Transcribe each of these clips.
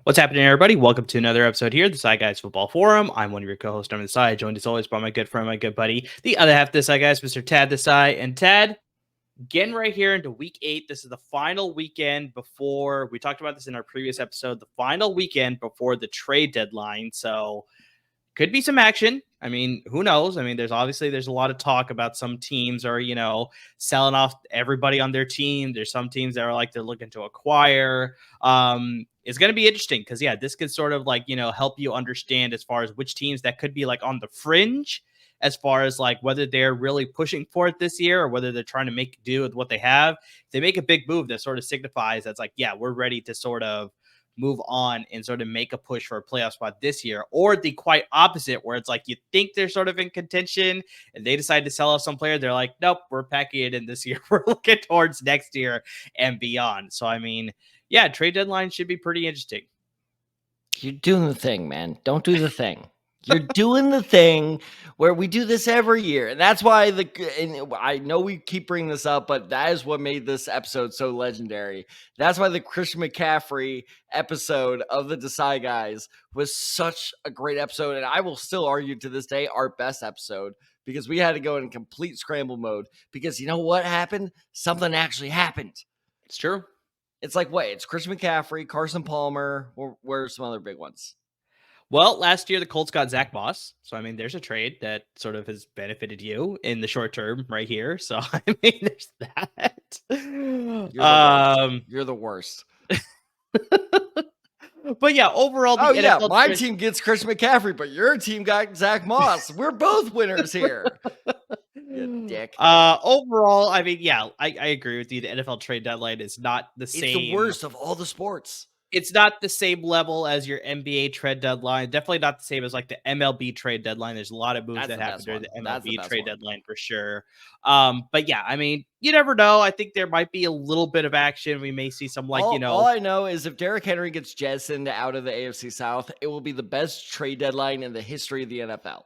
What's happening, everybody? Welcome to another episode here, the Desai Guys Football Forum. I'm one of your co-hosts, I'm Desai, joined as always by my good friend, my good buddy, the other half of Desai Guys, Mr. Tad Desai. And Tad, getting right here into week 8. This is the final weekend before, we talked about this in our previous episode, the final weekend before the trade deadline. So could be some action. I mean, who knows? I mean, there's a lot of talk about some teams are, selling off everybody on their team. There's some teams that are like they're looking to acquire. It's going to be interesting because, yeah, this could sort of like, help you understand as far as which teams that could be like on the fringe as far as like whether they're really pushing for it this year or whether they're trying to make do with what they have. If they make a big move that sort of signifies that's like, yeah, we're ready to sort of move on and sort of make a push for a playoff spot this year, or the quite opposite where it's like you think they're sort of in contention and they decide to sell off some player. They're like, nope, we're packing it in this year. We're looking towards next year and beyond. So, I mean, yeah, trade deadline should be pretty interesting. You're doing the thing, man. Don't do the thing. You're doing the thing where we do this every year. And that's why and I know we keep bringing this up, but that is what made this episode so legendary. That's why the Christian McCaffrey episode of the Desai Guys was such a great episode. And I will still argue to this day our best episode because we had to go in complete scramble mode because you know what happened? Something actually happened. It's true. It's like, wait, it's Christian McCaffrey, Carson Palmer, or where are some other big ones? Well, last year the Colts got Zach Moss. So, I mean, there's a trade that sort of has benefited you in the short term right here. So, I mean, there's that. You're the worst. But yeah, overall, NFL my team gets Christian McCaffrey, but your team got Zach Moss. We're both winners here. You dick. Overall, I mean, yeah, I agree with you. The NFL trade deadline is not the same. It's the worst of all the sports. It's not the same level as your NBA trade deadline. Definitely not the same as like the MLB trade deadline. There's a lot of moves that happen during the MLB trade deadline for sure. But yeah, I mean, you never know. I think there might be a little bit of action. We may see some like, All I know is if Derrick Henry gets jettisoned out of the AFC South, it will be the best trade deadline in the history of the NFL.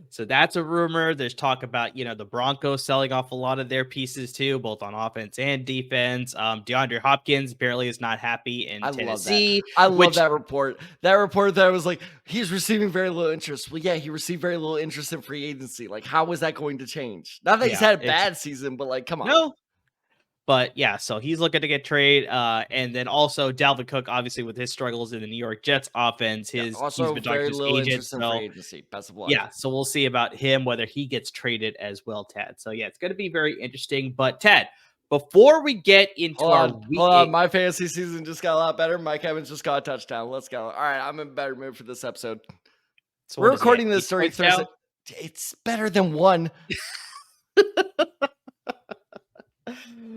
So that's a rumor. There's talk about, the Broncos selling off a lot of their pieces too, both on offense and defense. DeAndre Hopkins apparently is not happy in Tennessee. I love that report. That report that was like, he's receiving very little interest. Well, yeah, he received very little interest in free agency. Like, how is that going to change? Not that he's had a bad season, but like, come on. No. But yeah, so he's looking to get trade. And then also Dalvin Cook, obviously with his struggles in the New York Jets offense, he's been very little agent, interest in free agency. Best of luck. Yeah, so we'll see about him, whether he gets traded as well, Tad. So yeah, it's going to be very interesting. But Tad, before we get into hold on, my fantasy season just got a lot better. Mike Evans just got a touchdown. Let's go. All right, I'm in a better mood for this episode. So we're recording this during Thursday. It's better than one.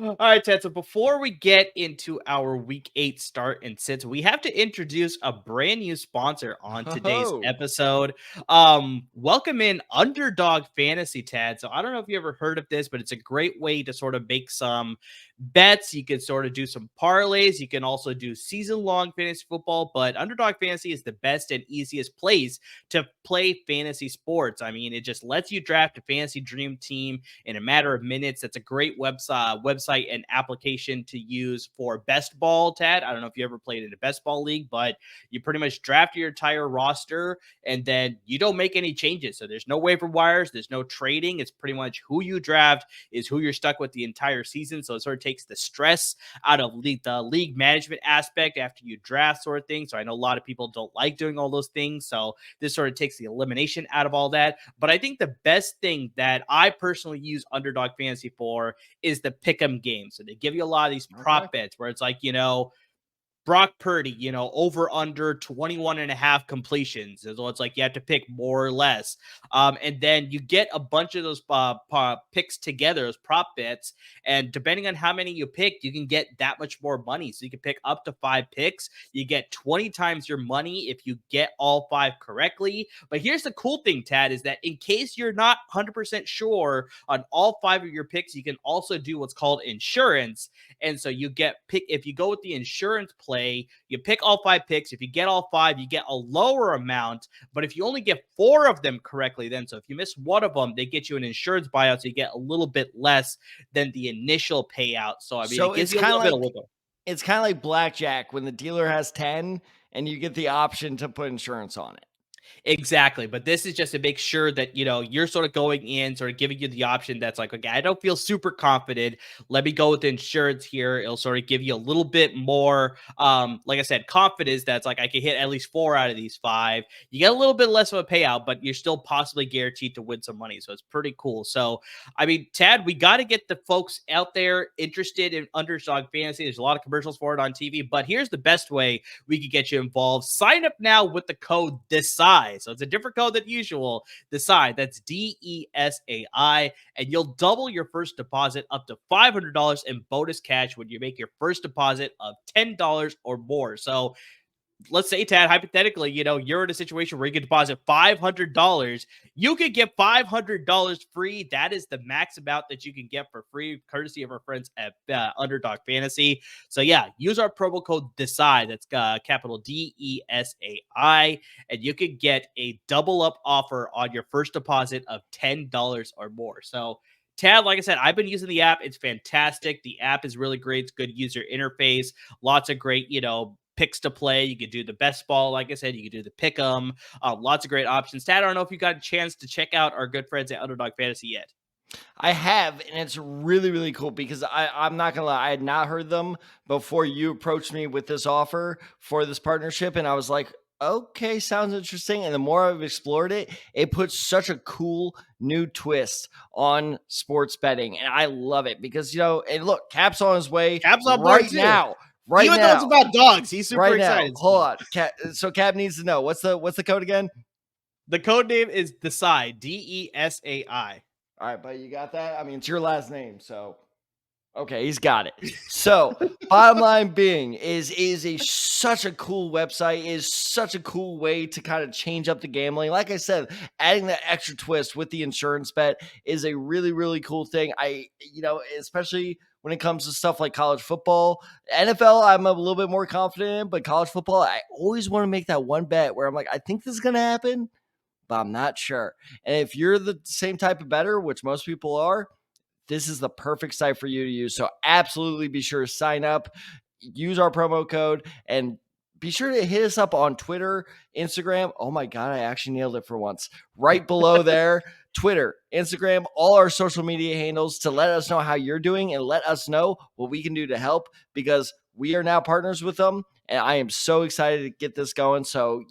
All right, Ted. So before we get into our week 8 start and sits, we have to introduce a brand new sponsor on today's episode. Welcome in Underdog Fantasy, Ted. So I don't know if you ever heard of this, but it's a great way to sort of make some bets. You can sort of do some parlays. You can also do season-long fantasy football, but Underdog Fantasy is the best and easiest place to play fantasy sports. I mean, it just lets you draft a fantasy dream team in a matter of minutes. That's a great website and application to use for best ball, Tad. I don't know if you ever played in a best ball league, but you pretty much draft your entire roster and then you don't make any changes. So there's no waiver wires. There's no trading. It's pretty much who you draft is who you're stuck with the entire season. So it sort of takes the stress out of the league management aspect after you draft sort of thing. So I know a lot of people don't like doing all those things. So this sort of takes the elimination out of all that. But I think the best thing that I personally use Underdog Fantasy for is the pick'em game. So they give you a lot of these prop bets where it's like, Brock Purdy, over under 21 and a half completions. So it's like you have to pick more or less. And then you get a bunch of those picks together, those prop bets. And depending on how many you pick, you can get that much more money. So you can pick up to 5 picks. You get 20 times your money if you get all 5 correctly. But here's the cool thing, Tad, is that in case you're not 100% sure on all 5 of your picks, you can also do what's called insurance. And so you get if you go with the insurance play, you pick all 5 picks. If you get all 5, you get a lower amount. But if you only get 4 of them correctly, then so if you miss one of them, they get you an insurance buyout, so you get a little bit less than the initial payout. So I mean, So it gives it's you a kind little of bit like of wiggle. it's kind of like blackjack when the dealer has 10 and you get the option to put insurance on it. Exactly. But this is just to make sure that, you're sort of going in, sort of giving you the option that's like, okay, I don't feel super confident. Let me go with insurance here. It'll sort of give you a little bit more, like I said, confidence that's like, I can hit at least 4 out of these 5. You get a little bit less of a payout, but you're still possibly guaranteed to win some money. So it's pretty cool. So, I mean, Tad, we got to get the folks out there interested in Underdog Fantasy. There's a lot of commercials for it on TV, but here's the best way we could get you involved. Sign up now with the code DESAI. So it's a different code than usual. Desai, that's DESAI, and you'll double your first deposit up to $500 in bonus cash when you make your first deposit of $10 or more. So let's say, Tad, hypothetically, you're in a situation where you can deposit $500. You could get $500 free. That is the max amount that you can get for free, courtesy of our friends at Underdog Fantasy. So yeah, use our promo code DESAI. That's capital DESAI, and you can get a double up offer on your first deposit of $10 or more. So Tad, like I said, I've been using the app. It's fantastic. The app is really great. It's good user interface. Lots of great, picks to play. You could do the best ball, like I said. You could do the pick 'em. Lots of great options. Tad, I don't know if you got a chance to check out our good friends at Underdog Fantasy yet. I have, and it's really, really cool because I'm not gonna lie, I had not heard them before you approached me with this offer for this partnership, and I was like, okay, sounds interesting. And the more I've explored it, it puts such a cool new twist on sports betting, and I love it because and look, Cap's on his way Cap's on board right too. now. Even though it's about dogs, he's super excited. Hold on, so Cap needs to know what's the code again? The code name is Desai, DESAI. All right, but you got that? I mean, it's your last name, so okay, he's got it. So, bottom line being is such a cool website, is such a cool way to kind of change up the gambling. Like I said, adding that extra twist with the insurance bet is a really, really cool thing. Especially when it comes to stuff like college football. NFL, I'm a little bit more confident in, but college football, I always want to make that one bet where I'm like, I think this is going to happen, but I'm not sure. And if you're the same type of bettor, which most people are, this is the perfect site for you to use. So absolutely be sure to sign up, use our promo code, and be sure to hit us up on Twitter, Instagram. Oh my God, I actually nailed it for once. Right below there, Twitter, Instagram, all our social media handles to let us know how you're doing and let us know what we can do to help because we are now partners with them. And I am so excited to get this going. So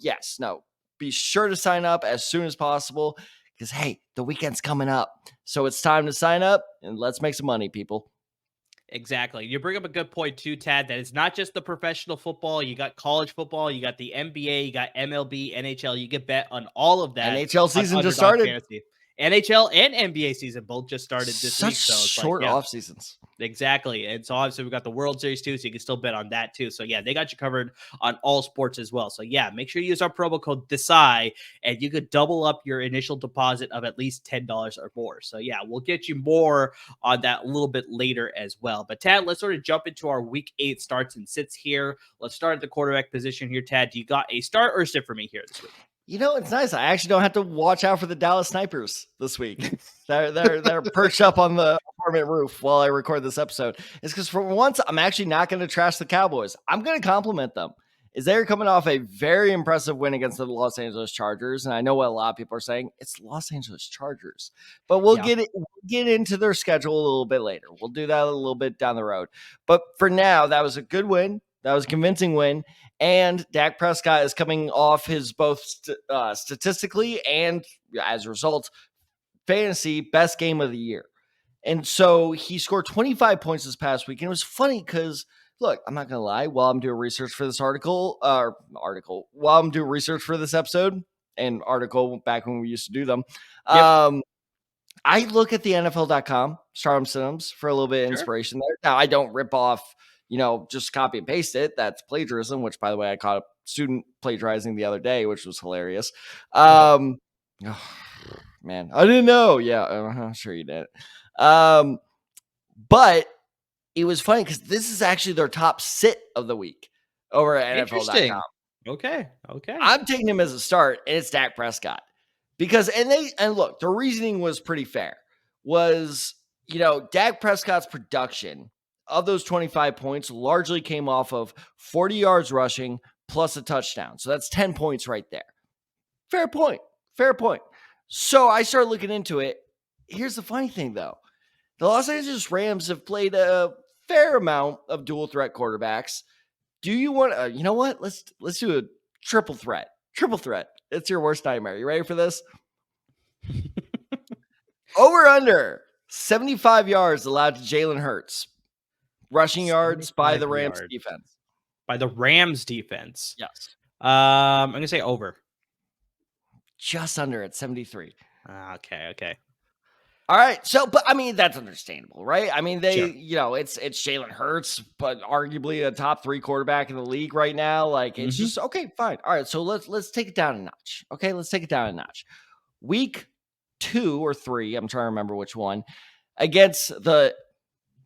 be sure to sign up as soon as possible because, hey, the weekend's coming up. So it's time to sign up and let's make some money, people. Exactly. You bring up a good point too, Tad, that it's not just the professional football. You got college football, you got the NBA, you got MLB, NHL. You get bet on all of that. NHL season just started. Fantasy. NHL and NBA season both just started this week. So it's short off seasons. Exactly. And so obviously we got the World Series too, so you can still bet on that too. So yeah, they got you covered on all sports as well. So yeah, make sure you use our promo code DESAI and you could double up your initial deposit of at least $10 or more. So yeah, we'll get you more on that a little bit later as well. But Tad, let's sort of jump into our week 8 starts and sits here. Let's start at the quarterback position here. Tad, do you got a start or a sit for me here this week? It's nice. I actually don't have to watch out for the Dallas Snipers this week. They're perched up on the apartment roof while I record this episode. It's because for once, I'm actually not going to trash the Cowboys. I'm going to compliment them. They're coming off a very impressive win against the Los Angeles Chargers. And I know what a lot of people are saying. It's Los Angeles Chargers. But we'll get into their schedule a little bit later. We'll do that a little bit down the road. But for now, that was a good win. That was a convincing win. And Dak Prescott is coming off his both statistically and as a result, fantasy best game of the year. And so he scored 25 points this past week. And it was funny because look, I'm not going to lie. While I'm doing research for this while I'm doing research for this episode and article back when we used to do them, I look at the NFL.com, stardom synonyms for a little bit of inspiration there. Now, I don't rip off, just copy and paste it. That's plagiarism, which, by the way, I caught a student plagiarizing the other day, which was hilarious. Oh, man, I didn't know. Yeah, I'm sure you did. But it was funny because this is actually their top sit of the week over at NFL.com. Okay. I'm taking him as a start, and it's Dak Prescott. Because look, the reasoning was pretty fair. Was, Dak Prescott's production of those 25 points largely came off of 40 yards rushing plus a touchdown. So that's 10 points right there. Fair point. So I started looking into it. Here's the funny thing, though. The Los Angeles Rams have played a fair amount of dual threat quarterbacks. Do you want you know what? Let's do a triple threat. It's your worst nightmare. You ready for this? Over under 75 yards allowed to Jalen Hurts. Rushing yards by the Rams defense. By the Rams defense. Yes. I'm going to say over. Just under at 73. Okay. All right. So, but I mean, that's understandable, right? I mean, it's Jalen Hurts, but arguably a top 3 quarterback in the league right now. Like, it's just, okay, fine. All right. So let's take it down a notch. Okay. Let's take it down a notch. Week 2 or 3, I'm trying to remember which one, against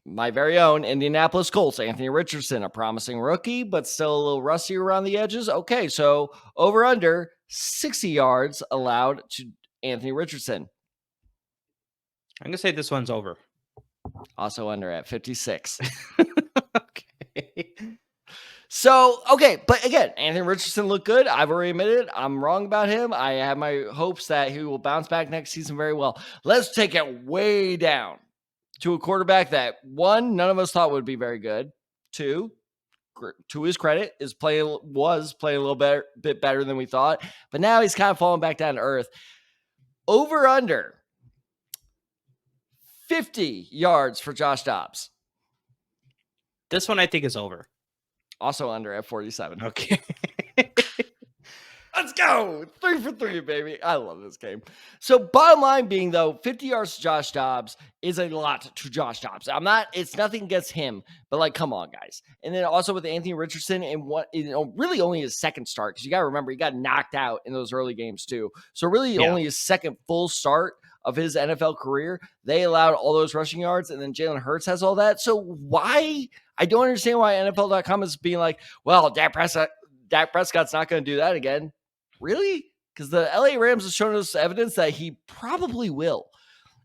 my very own Indianapolis Colts, Anthony Richardson, a promising rookie, but still a little rusty around the edges. Okay. So over under 60 yards allowed to Anthony Richardson. I'm going to say this one's over. Also under at 56. Okay. So, okay. But again, Anthony Richardson looked good. I've already admitted I'm wrong about him. I have my hopes that he will bounce back next season very well. Let's take it way down to a quarterback that, 1, none of us thought would be very good. 2, to his credit, was playing a little bit better than we thought. But now he's kind of falling back down to earth. Over under 50 yards for Josh Dobbs. This one I think is over. Also under at 47. Okay. Let's go. 3 for 3, baby. I love this game. So bottom line being, though, 50 yards to Josh Dobbs is a lot to Josh Dobbs. It's nothing against him, but like, come on, guys. And then also with Anthony Richardson and really only his second start, because you got to remember, he got knocked out in those early games too. So really only his second full start of his NFL career. They allowed all those rushing yards, and then Jalen Hurts has all that. So why? I don't understand why NFL.com is being like, well, Dak Prescott's not going to do that again. Really? Because the LA Rams have shown us evidence that he probably will.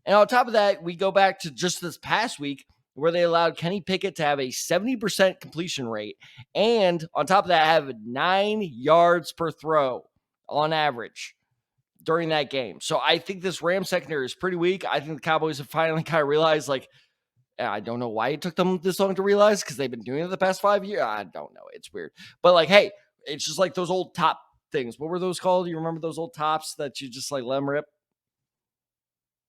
And on top of that, we go back to just this past week where they allowed Kenny Pickett to have a 70% completion rate. And on top of that, have 9 yards per throw on average during that game. So I think this Rams secondary is pretty weak. I think the Cowboys have finally kind of realized, like, I don't know why it took them this long to realize, because they've been doing it the past 5 years. I don't know. It's weird. But like, hey, it's just like those old top things. What were those called? You remember those old tops that you just like let them rip?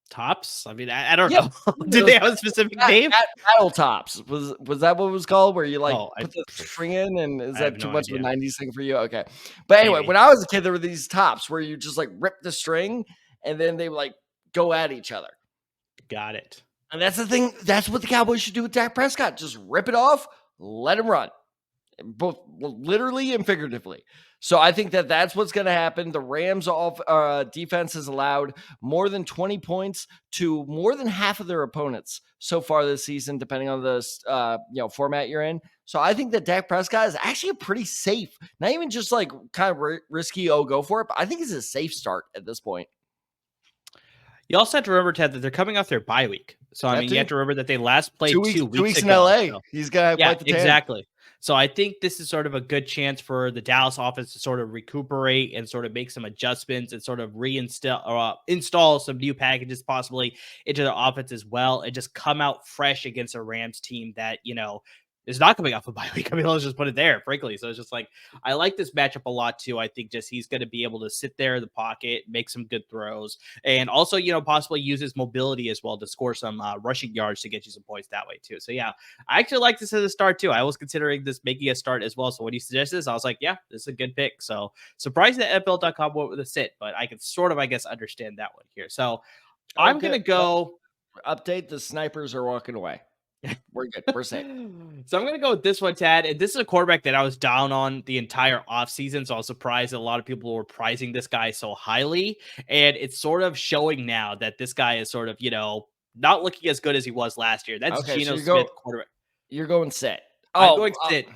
Tops? I mean, I don't know. Did they have a specific name? Battle tops. Was that what it was called? Where you like put the string in, and is that too much of a 90s thing for you? Okay. But anyway, when I was a kid, there were these tops where you just like rip the string and then they like go at each other. Got it. And that's the thing. That's what the Cowboys should do with Dak Prescott. Just rip it off, let him run. Both literally and figuratively. So I think that that's what's going to happen. The Rams defense has allowed more than 20 points to more than half of their opponents so far this season, depending on the format you're in. So I think that Dak Prescott is actually a pretty safe, not even just like kind of risky, go for it, but I think it's a safe start at this point. You also have to remember, Ted, that they're coming off their bye week. So I mean, you have to remember that they last played 2 weeks ago, in LA. So. He's going to have the exactly. So I think this is sort of a good chance for the Dallas offense to sort of recuperate and sort of make some adjustments and sort of install some new packages possibly into their offense as well, and just come out fresh against a Rams team that, is not coming off a bye week. I mean, let's just put it there, frankly. So it's just like, I like this matchup a lot too. I think just he's going to be able to sit there in the pocket, make some good throws, and also, possibly use his mobility as well to score some rushing yards to get you some points that way too. So yeah, I actually like this as a start too. I was considering this making a start as well. So when you suggest this, I was like, yeah, this is a good pick. So surprised that NFL.com went with a sit, but I can sort of, I guess, understand that one here. So I'm going to go. Update, the snipers are walking away. We're good. We're safe. So I'm going to go with this one, Tad. And this is a quarterback that I was down on the entire offseason. So I was surprised that a lot of people were prizing this guy so highly. And it's sort of showing now that this guy is sort of, not looking as good as he was last year. That's Geno Smith, quarterback. You're going sit. I'm going sit.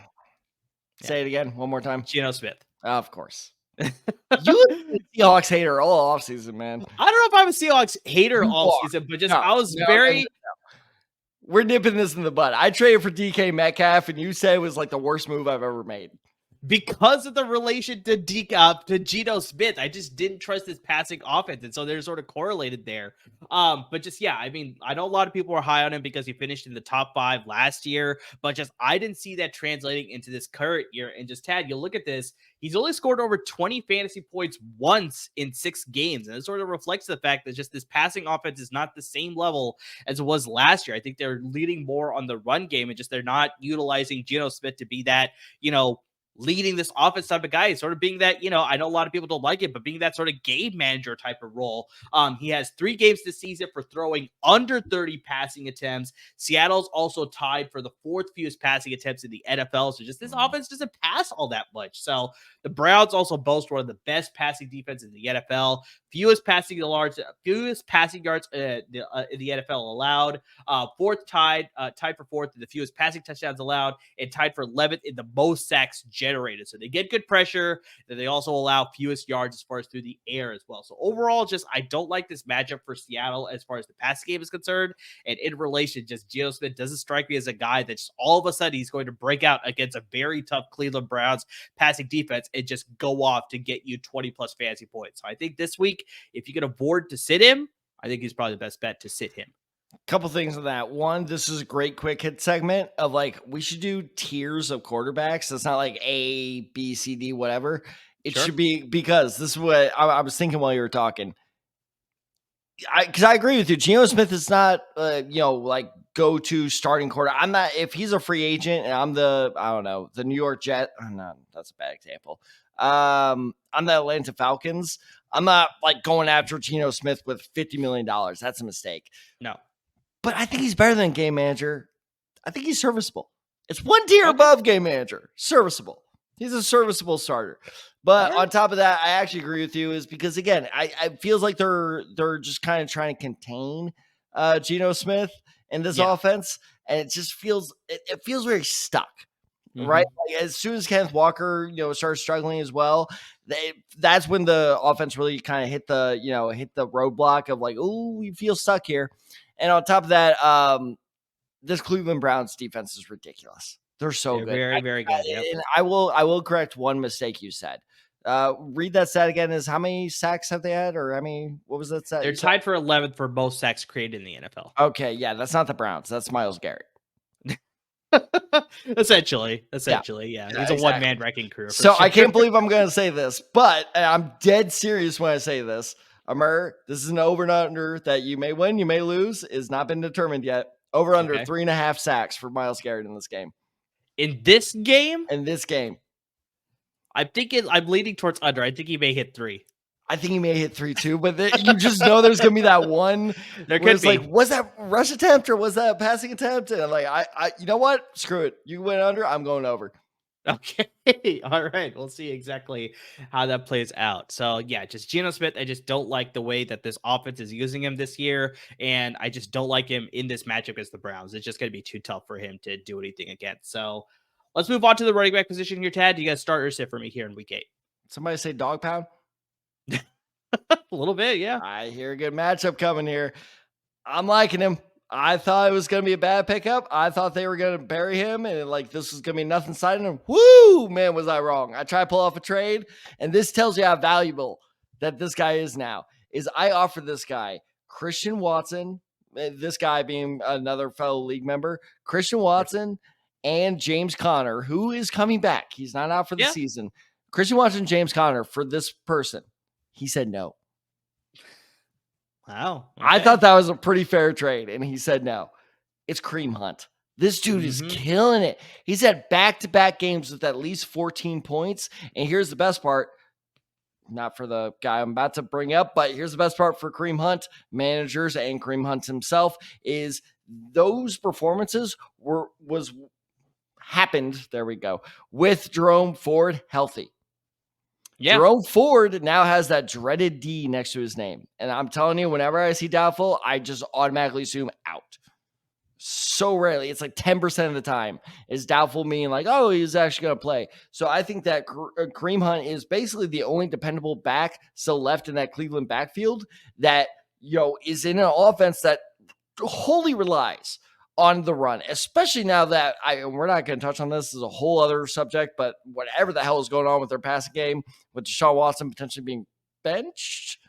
Say it again one more time. Geno Smith. Of course. You a Seahawks hater all offseason, man. I don't know if I'm a Seahawks hater all season, but just I was very... We're nipping this in the bud. I traded for DK Metcalf, and you said it was like the worst move I've ever made. Because of the relation to Geno Smith, I just didn't trust his passing offense, and so they're sort of correlated there. But just, yeah, I mean, I know a lot of people were high on him because he finished in the top 5 last year, but just I didn't see that translating into this current year. And just, Tad, you look at this, he's only scored over 20 fantasy points once in 6 games, and it sort of reflects the fact that just this passing offense is not the same level as it was last year. I think they're leading more on the run game, and just they're not utilizing Geno Smith to be that, leading this offense type of guy, sort of being that, I know a lot of people don't like it, but being that sort of game manager type of role. He has 3 games this season for throwing under 30 passing attempts. Seattle's also tied for the 4th fewest passing attempts in the NFL. So just this offense doesn't pass all that much. So the Browns also boast one of the best passing defenses in the NFL. Fewest passing yards in the NFL allowed. Tied for 4th in the fewest passing touchdowns allowed, and tied for 11th in the most sacks generated. So they get good pressure. Then they also allow fewest yards as far as through the air as well. So overall, just I don't like this matchup for Seattle as far as the pass game is concerned. And in relation, just Geno Smith doesn't strike me as a guy that just all of a sudden he's going to break out against a very tough Cleveland Browns passing defense and just go off to get you 20 plus fantasy points. So I think this week, if you can afford to sit him, I think he's probably the best bet to sit him. Couple things on that. One, this is a great quick hit segment of like, we should do tiers of quarterbacks. It's not like A, B, C, D, whatever. It should be, because this is what I was thinking while you were talking. Because I agree with you. Geno Smith is not, like go-to starting quarter. I'm not, if he's a free agent and I'm the New York Jet. No, that's a bad example. I'm the Atlanta Falcons. I'm not like going after Geno Smith with $50 million. That's a mistake. No. But I think he's better than game manager. I think he's serviceable. It's one tier above game manager. Serviceable. He's a serviceable starter. But on top of that, I actually agree with you, is because, again, I feels like they're just kind of trying to contain Geno Smith in this offense. And it just feels it feels very stuck. Mm-hmm. Right? Like, as soon as Kenneth Walker, starts struggling as well, that's when the offense really kind of hit the roadblock of like, oh, we feel stuck here. And on top of that, this Cleveland Browns defense is ridiculous. They're good. Very, very good. Yep. And I will correct one mistake you said. Read that stat again. Is how many sacks have they had? Or what was that stat? They're tied for 11th for most sacks created in the NFL. Okay, yeah, that's not the Browns. That's Myles Garrett. Essentially, yeah. He's a one-man wrecking crew. So sure. I can't believe I'm going to say this, but I'm dead serious when I say this. Amir, this is an over and under that you may win, you may lose. Is not been determined yet. Over under 3.5 sacks for Myles Garrett in this game. In this game? In this game. I'm leaning towards under. I think he may hit 3. I think he may hit 3 too, but you just know there's going to be that one. There could be. Like, was that rush attempt or was that a passing attempt? And I'm like, I you know what? Screw it. You went under. I'm going over. Okay. All right. We'll see exactly how that plays out. So yeah, just Geno Smith. I just don't like the way that this offense is using him this year. And I just don't like him in this matchup against the Browns. It's just going to be too tough for him to do anything against. So let's move on to the running back position here, Tad. You guys start or sit for me here in week 8. Somebody say dog pound? A little bit, yeah. I hear a good matchup coming here. I'm liking him. I thought it was going to be a bad pickup. I thought they were going to bury him and like this was going to be nothing signing him. Woo, man, was I wrong. I tried to pull off a trade, and this tells you how valuable that this guy is now. Is I offered this guy Christian Watson, this guy being another fellow league member, Christian Watson and James Conner, who is coming back. He's not out for the Yeah. season. Christian Watson, James Conner for this person. He said no. Wow. Okay. I thought that was a pretty fair trade, and he said no. It's Kareem Hunt. This dude is killing it. He's had back-to-back games with at least 14 points. And here's the best part. Not for the guy I'm about to bring up, but here's the best part for Kareem Hunt, managers, and Kareem Hunt himself is those performances happened. There we go. With Jerome Ford healthy. Yeah. Jerome Ford now has that dreaded D next to his name. And I'm telling you, whenever I see doubtful, I just automatically assume out. So rarely, it's like 10% of the time is doubtful, meaning like, oh, he's actually going to play. So I think that Kareem Hunt is basically the only dependable back still left in that Cleveland backfield that, is in an offense that wholly relies on the run, especially now that we're not going to touch on this as a whole other subject, but whatever the hell is going on with their passing game, with Deshaun Watson potentially being benched,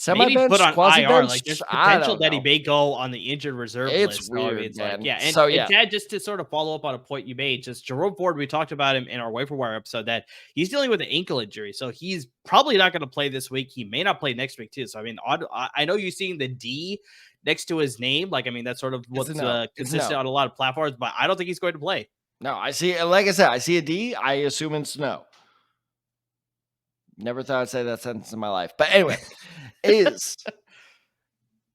maybe put on IR. Like there's potential that he may go on the injured reserve list. It's weird, it's man. Like, and Dad, just to sort of follow up on a point you made, just Jerome Ford, we talked about him in our waiver wire episode that he's dealing with an ankle injury, so he's probably not going to play this week. He may not play next week too. So I mean, I know you're seeing the D next to his name. Like I mean, that's sort of what's consistent on a lot of platforms, but I don't think he's going to play. No, I see. Like I said, I see a D. I assume it's no. Never thought I'd say that sentence in my life, but anyway.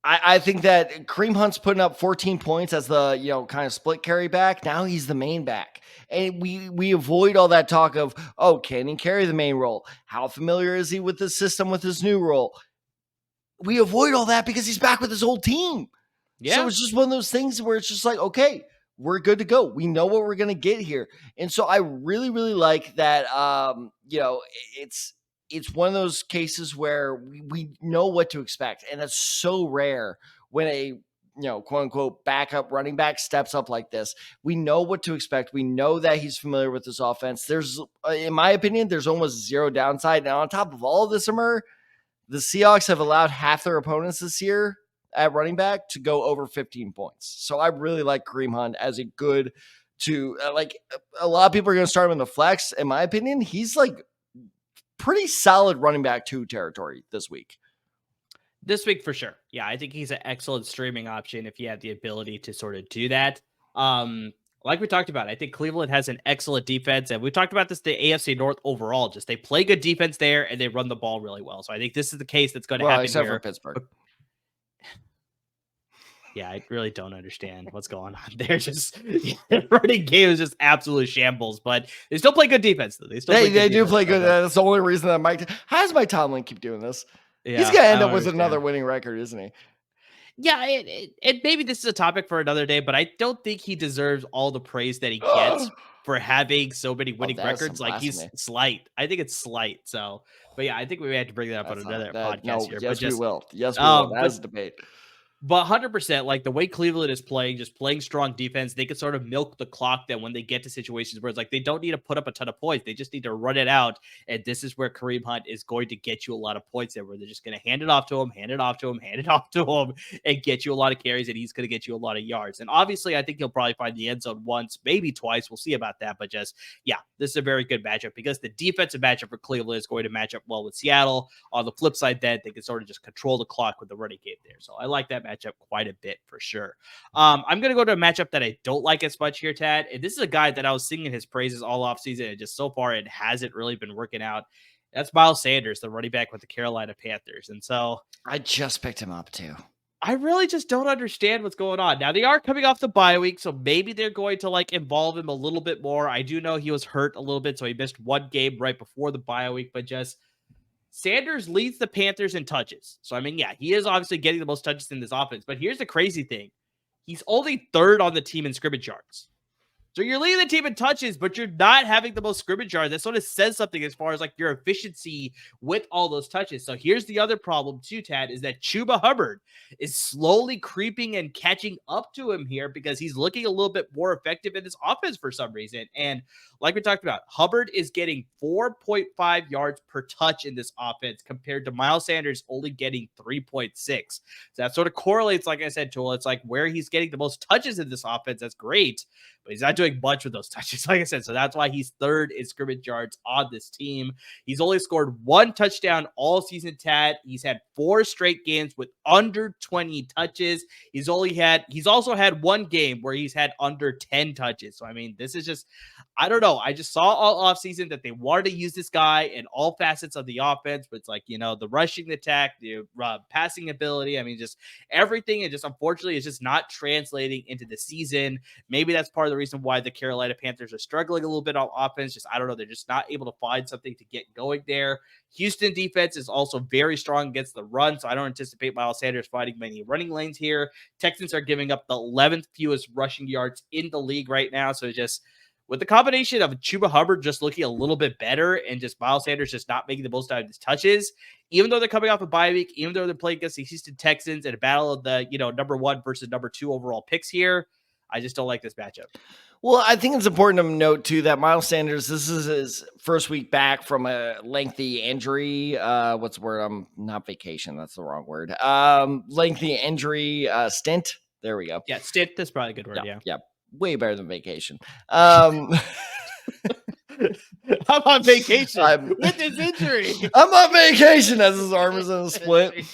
I think that Kareem Hunt's putting up 14 points as the, kind of split carry back. Now he's the main back. And we avoid all that talk of, oh, can he carry the main role? How familiar is he with the system with his new role? We avoid all that because he's back with his old team. Yeah. So it's just one of those things where it's just like, okay, we're good to go. We know what we're going to get here. And so I really, really like that, it's one of those cases where we know what to expect. And that's so rare when a, quote unquote, backup running back steps up like this. We know what to expect. We know that he's familiar with this offense. There's, in my opinion, there's almost zero downside. Now, on top of all of this, Amir, the Seahawks have allowed half their opponents this year at running back to go over 15 points. So I really like Kareem Hunt as a good a lot of people are going to start him in the flex. In my opinion, he's like, pretty solid running back 2 territory this week. This week for sure. Yeah, I think he's an excellent streaming option if you have the ability to sort of do that. Like we talked about, I think Cleveland has an excellent defense, and we talked about this, the AFC North overall. Just they play good defense there, and they run the ball really well. So I think this is the case that's going to happen except here. For Pittsburgh. Yeah, I really don't understand what's going on there. Just running game is just absolute shambles, but they still play good defense. Though. They do play good. That's the only reason that how does Mike Tomlin keep doing this? Yeah, he's gonna end up with another winning record, isn't he? Yeah, and maybe this is a topic for another day, but I don't think he deserves all the praise that he gets for having so many winning records. Like he's slight. I think it's slight. So, but yeah, I think we may have to bring that up on another podcast here. Yes, we will. Yes, we will. That's a debate. But 100%, like the way Cleveland is playing, just playing strong defense, they can sort of milk the clock then when they get to situations where it's like they don't need to put up a ton of points. They just need to run it out. And this is where Kareem Hunt is going to get you a lot of points there, where they're just going to hand it off to him, hand it off to him, hand it off to him, and get you a lot of carries, and he's going to get you a lot of yards. And obviously, I think he'll probably find the end zone once, maybe twice. We'll see about that. But just, yeah, this is a very good matchup because the defensive matchup for Cleveland is going to match up well with Seattle. On the flip side, then they can sort of just control the clock with the running game there. So I like that matchup quite a bit for sure. I'm going to go to a matchup that I don't like as much here, Tad. And this is a guy that I was singing his praises all offseason, and just so far it hasn't really been working out. That's Miles Sanders, the running back with the Carolina Panthers. And so I just picked him up too. I really just don't understand what's going on. Now, they are coming off the bye week, so maybe they're going to like involve him a little bit more. I do know he was hurt a little bit, so he missed one game right before the bye week, but just Sanders leads the Panthers in touches. So, I mean, yeah, he is obviously getting the most touches in this offense. But here's the crazy thing. He's only third on the team in scrimmage yards. So you're leading the team in touches, but you're not having the most scrimmage yards. That sort of says something as far as like your efficiency with all those touches. So here's the other problem too, Tad, is that Chuba Hubbard is slowly creeping and catching up to him here because he's looking a little bit more effective in this offense for some reason. And like we talked about, Hubbard is getting 4.5 yards per touch in this offense compared to Miles Sanders only getting 3.6. So that sort of correlates, like I said, to it's like where he's getting the most touches in this offense. That's great, but he's not doing doing much with those touches, like I said. So that's why he's third in scrimmage yards on this team. He's only scored 1 touchdown all season, Tad. He's had 4 straight games with under 20 touches. He's also had 1 game where he's had under 10 touches. So, I mean, this is just, I don't know. I just saw all offseason that they wanted to use this guy in all facets of the offense, but it's like, the rushing attack, the passing ability. I mean, just everything. And just unfortunately, it's just not translating into the season. Maybe that's part of the reason why the Carolina Panthers are struggling a little bit on offense. Just, I don't know. They're just not able to find something to get going there. Houston defense is also very strong against the run, so I don't anticipate Miles Sanders finding many running lanes here. Texans are giving up the 11th fewest rushing yards in the league right now. So just with the combination of Chuba Hubbard just looking a little bit better and just Miles Sanders just not making the most out of his touches, even though they're coming off a bye week, even though they're playing against the Houston Texans in a battle of the, number 1 versus number 2 overall picks here, I just don't like this matchup. Well, I think it's important to note, too, that Miles Sanders, this is his first week back from a lengthy injury. What's the word? Not vacation. That's the wrong word. Lengthy injury stint. There we go. Yeah, stint. That's probably a good word. Yeah. Way better than vacation. I'm on vacation with his injury. I'm on vacation as his arm is in a split.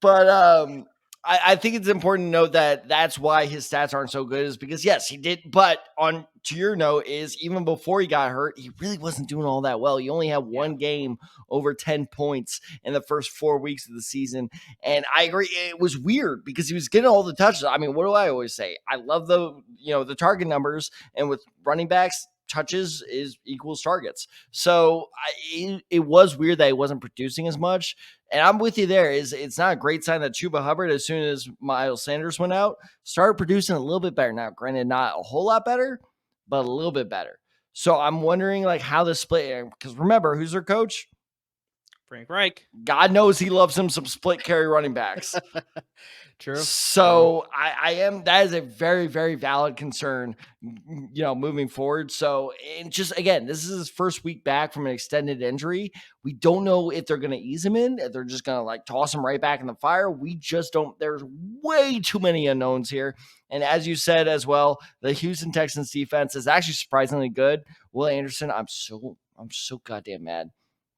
But I think it's important to note that that's why his stats aren't so good, is because, yes, he did. But to your note is, even before he got hurt, he really wasn't doing all that well. He only had 1 game over 10 points in the first 4 weeks of the season. And I agree. It was weird because he was getting all the touches. I mean, what do I always say? I love the target numbers, and with running backs, touches equals targets. So it was weird that he wasn't producing as much. And I'm with you there. It's not a great sign that Chuba Hubbard, as soon as Miles Sanders went out, started producing a little bit better. Now, granted, not a whole lot better, but a little bit better. So I'm wondering how this split, because remember, who's their coach? Frank Reich. God knows he loves him some split carry running backs. True. So that is a very, very valid concern, moving forward. So, and just again, this is his first week back from an extended injury. We don't know if they're going to ease him in, if they're just going to toss him right back in the fire. We just don't. There's way too many unknowns here. And as you said as well, the Houston Texans defense is actually surprisingly good. Will Anderson, I'm so goddamn mad.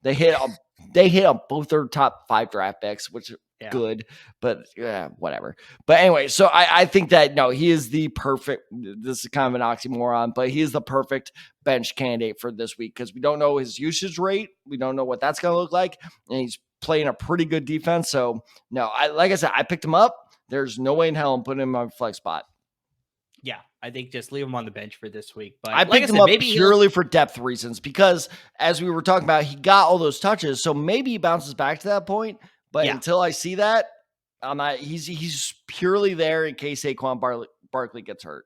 They hit on both their top 5 draft picks, which is good, but whatever. But anyway, so I think that, no, he is the perfect, this is kind of an oxymoron, but he is the perfect bench candidate for this week, because we don't know his usage rate. We don't know what that's going to look like. And he's playing a pretty good defense. So no, like I said, I picked him up. There's no way in hell I'm putting him on flex spot. Yeah, I think just leave him on the bench for this week. But I picked him up purely for depth reasons, because as we were talking about, he got all those touches. So maybe he bounces back to that point. But until I see that, I'm not. He's purely there in case Saquon Barkley gets hurt.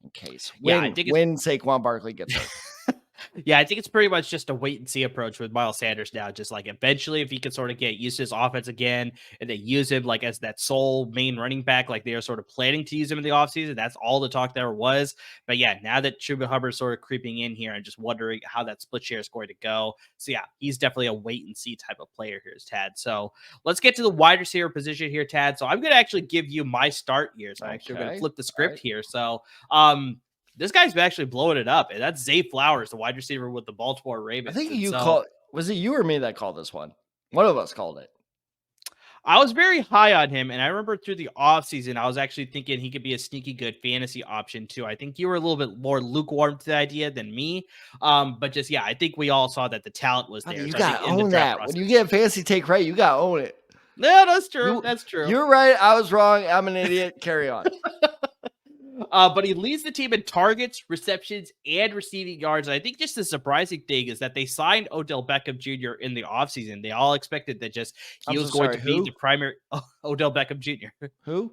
In case when Saquon Barkley gets hurt. Yeah, I think it's pretty much just a wait and see approach with Miles Sanders now. Just eventually, if he can sort of get used to his offense again, and they use him as that sole main running back, like they are sort of planning to use him in the offseason. That's all the talk there was. But yeah, now that Chuba Hubbard's sort of creeping in here, and just wondering how that split share is going to go. So yeah, he's definitely a wait and see type of player here, Tad. So let's get to the wide receiver position here, Tad. So I'm going to actually give you my start here. So I'm actually going to flip the script here. So, this guy's been actually blowing it up, and that's Zay Flowers, the wide receiver with the Baltimore Ravens. I think was it you or me that called this one? One of us called it. I was very high on him, and I remember through the offseason, I was actually thinking he could be a sneaky good fantasy option too. I think you were a little bit more lukewarm to the idea than me. But just, I think we all saw that the talent was there. You got to own that. When you get a fantasy take right, you got to own it. No, that's true. That's true. You're right. I was wrong. I'm an idiot. Carry on. But he leads the team in targets, receptions, and receiving yards. And I think just the surprising thing is that they signed Odell Beckham Jr. in the offseason. They all expected that he was going to be the primary Odell Beckham Jr. Who?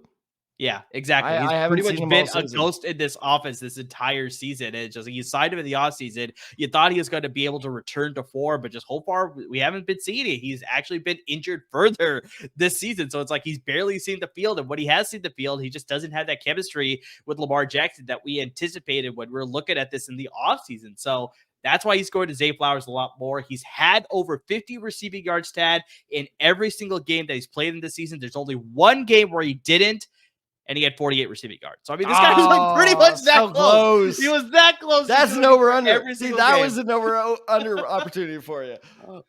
Yeah, exactly. He's pretty much been a ghost in this offense this entire season. And it's just, you signed him in the offseason. You thought he was going to be able to return to form, but just so far, we haven't been seeing it. He's actually been injured further this season. So it's he's barely seen the field. And when he has seen the field, he just doesn't have that chemistry with Lamar Jackson that we anticipated when we were looking at this in the offseason. So that's why he's going to Zay Flowers a lot more. He's had over 50 receiving yards, Tad, in every single game that he's played in this season. There's only one game where he didn't. and he had 48 receiving yards. So I mean, this guy was like pretty much that so close. He was that close. That's an over-under. See, that was an over-under opportunity for you.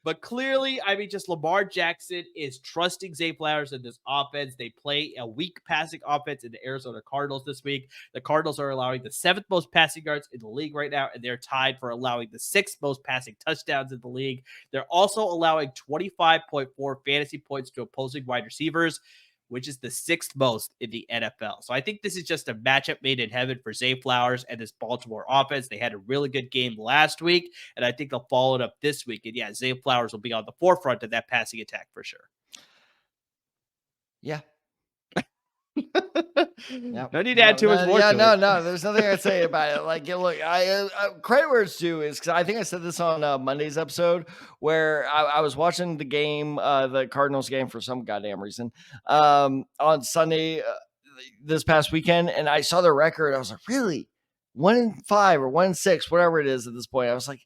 But clearly, I mean, just Lamar Jackson is trusting Zay Flowers in this offense. They play a weak passing offense in the Arizona Cardinals this week. The Cardinals are allowing the 7th most passing yards in the league right now, and they're tied for allowing the 6th most passing touchdowns in the league. They're also allowing 25.4 fantasy points to opposing wide receivers, which is the 6th most in the NFL. So I think this is just a matchup made in heaven for Zay Flowers and this Baltimore offense. They had a really good game last week, and I think they'll follow it up this week. And yeah, Zay Flowers will be on the forefront of that passing attack for sure. Yeah. No need to add too much more to it. No, there's nothing I say about it. Like, look, I credit where it's due is because I think I said this on Monday's episode where I was watching the game, the Cardinals game for some goddamn reason, on Sunday this past weekend, and I saw the record. I was like, really? 1-5 or 1-6, whatever it is at this point. I was like,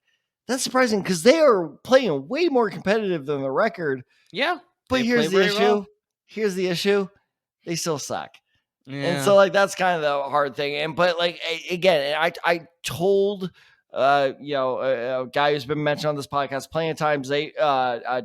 that's surprising because they are playing way more competitive than the record. Yeah. But here's the issue. Well. Here's the issue. They still suck. Yeah. And so like, that's kind of the hard thing. But like, again, I told, a guy who's been mentioned on this podcast plenty of times,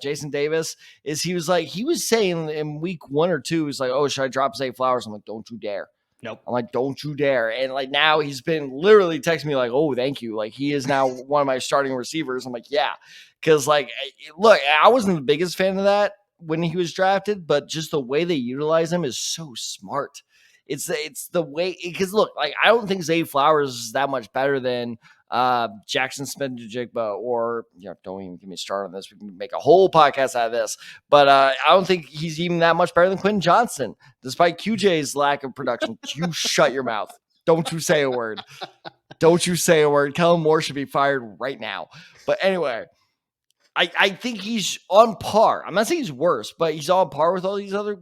Jason Davis he was saying in week 1 or 2, he's like, oh, should I drop Zay Flowers? I'm like, don't you dare. Nope. I'm like, don't you dare. And like, now he's been literally texting me like, oh, thank you. Like, he is now one of my starting receivers. I'm like, yeah. Cause like, look, I wasn't the biggest fan of that when he was drafted, but just the way they utilize him is so smart. It's the way, because look, like, I don't think Zay Flowers is that much better than Jackson Smith-Njigba, or don't even get me started on this. We can make a whole podcast out of this, but I don't think he's even that much better than Quentin Johnson, despite QJ's lack of production. You shut your mouth. Don't you say a word. Don't you say a word. Kellen Moore should be fired right now. But anyway, I think he's on par. I'm not saying he's worse, but he's on par with all these other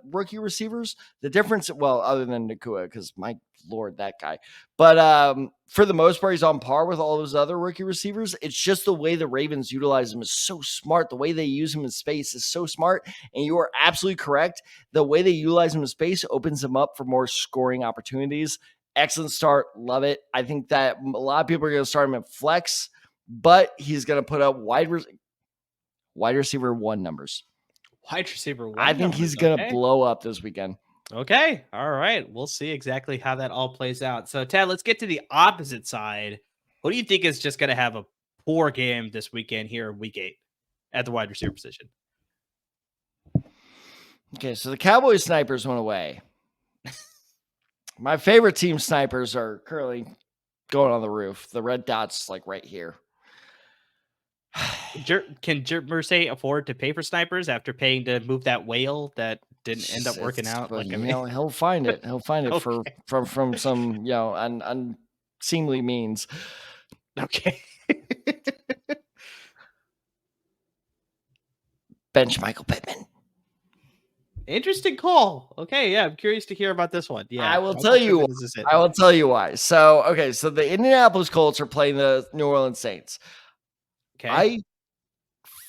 rookie receivers. The difference, well, other than Nakua, because my Lord, that guy. But for the most part, he's on par with all those other rookie receivers. It's just the way the Ravens utilize him is so smart. The way they use him in space is so smart. And you are absolutely correct. The way they utilize him in space opens him up for more scoring opportunities. Excellent start. Love it. I think that a lot of people are going to start him at flex, but he's going to put up wide receiver 1 numbers. Wide receiver 1 I think he's going to blow up this weekend. Okay. All right. We'll see exactly how that all plays out. So, Tad, let's get to the opposite side. Who do you think is just going to have a poor game this weekend here in week 8 at the wide receiver position? Okay. So the Cowboys snipers went away. My favorite team snipers are currently going on the roof. The red dot's like right here. Can Mersey afford to pay for snipers after paying to move that whale that didn't end up working out? Like, he'll find it. He'll find it okay. from some unseemly means. Okay. Bench Michael Pittman. Interesting call. Okay, yeah, I'm curious to hear about this one. Yeah, I will tell you. I will tell you why. So, okay, so the Indianapolis Colts are playing the New Orleans Saints. Okay. I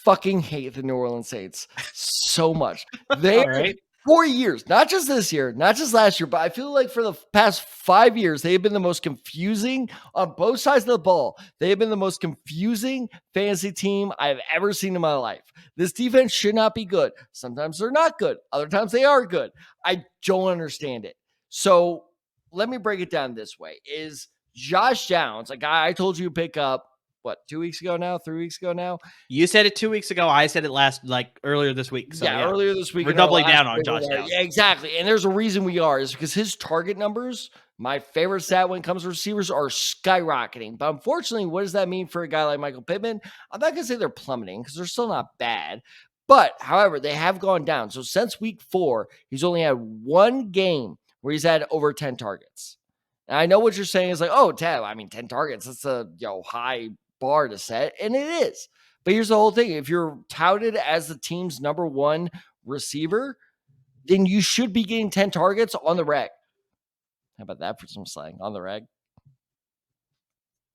fucking hate the New Orleans Saints so much. They 4 years, not just this year, not just last year, but I feel like for the past 5 years, they have been the most confusing on both sides of the ball. They have been the most confusing fantasy team I've ever seen in my life. This defense should not be good. Sometimes they're not good. Other times they are good. I don't understand it. So let me break it down this way. Is Josh Downs, a guy I told you to pick up, 2 weeks ago now, 3 weeks ago now? You said it 2 weeks ago. I said it earlier this week. So yeah, earlier this week. We're doubling down on Josh Downs. Yeah, exactly. And there's a reason we are, is because his target numbers, my favorite stat when it comes to receivers, are skyrocketing. But unfortunately, what does that mean for a guy like Michael Pittman? I'm not going to say they're plummeting because they're still not bad. But, however, they have gone down. So since week 4, he's only had one game where he's had over 10 targets. And I know what you're saying is like, oh, 10 targets, that's a high bar to set, and it is. But here's the whole thing. If you're touted as the team's number 1 receiver, then you should be getting 10 targets on the reg. How about that for some slang? On the reg.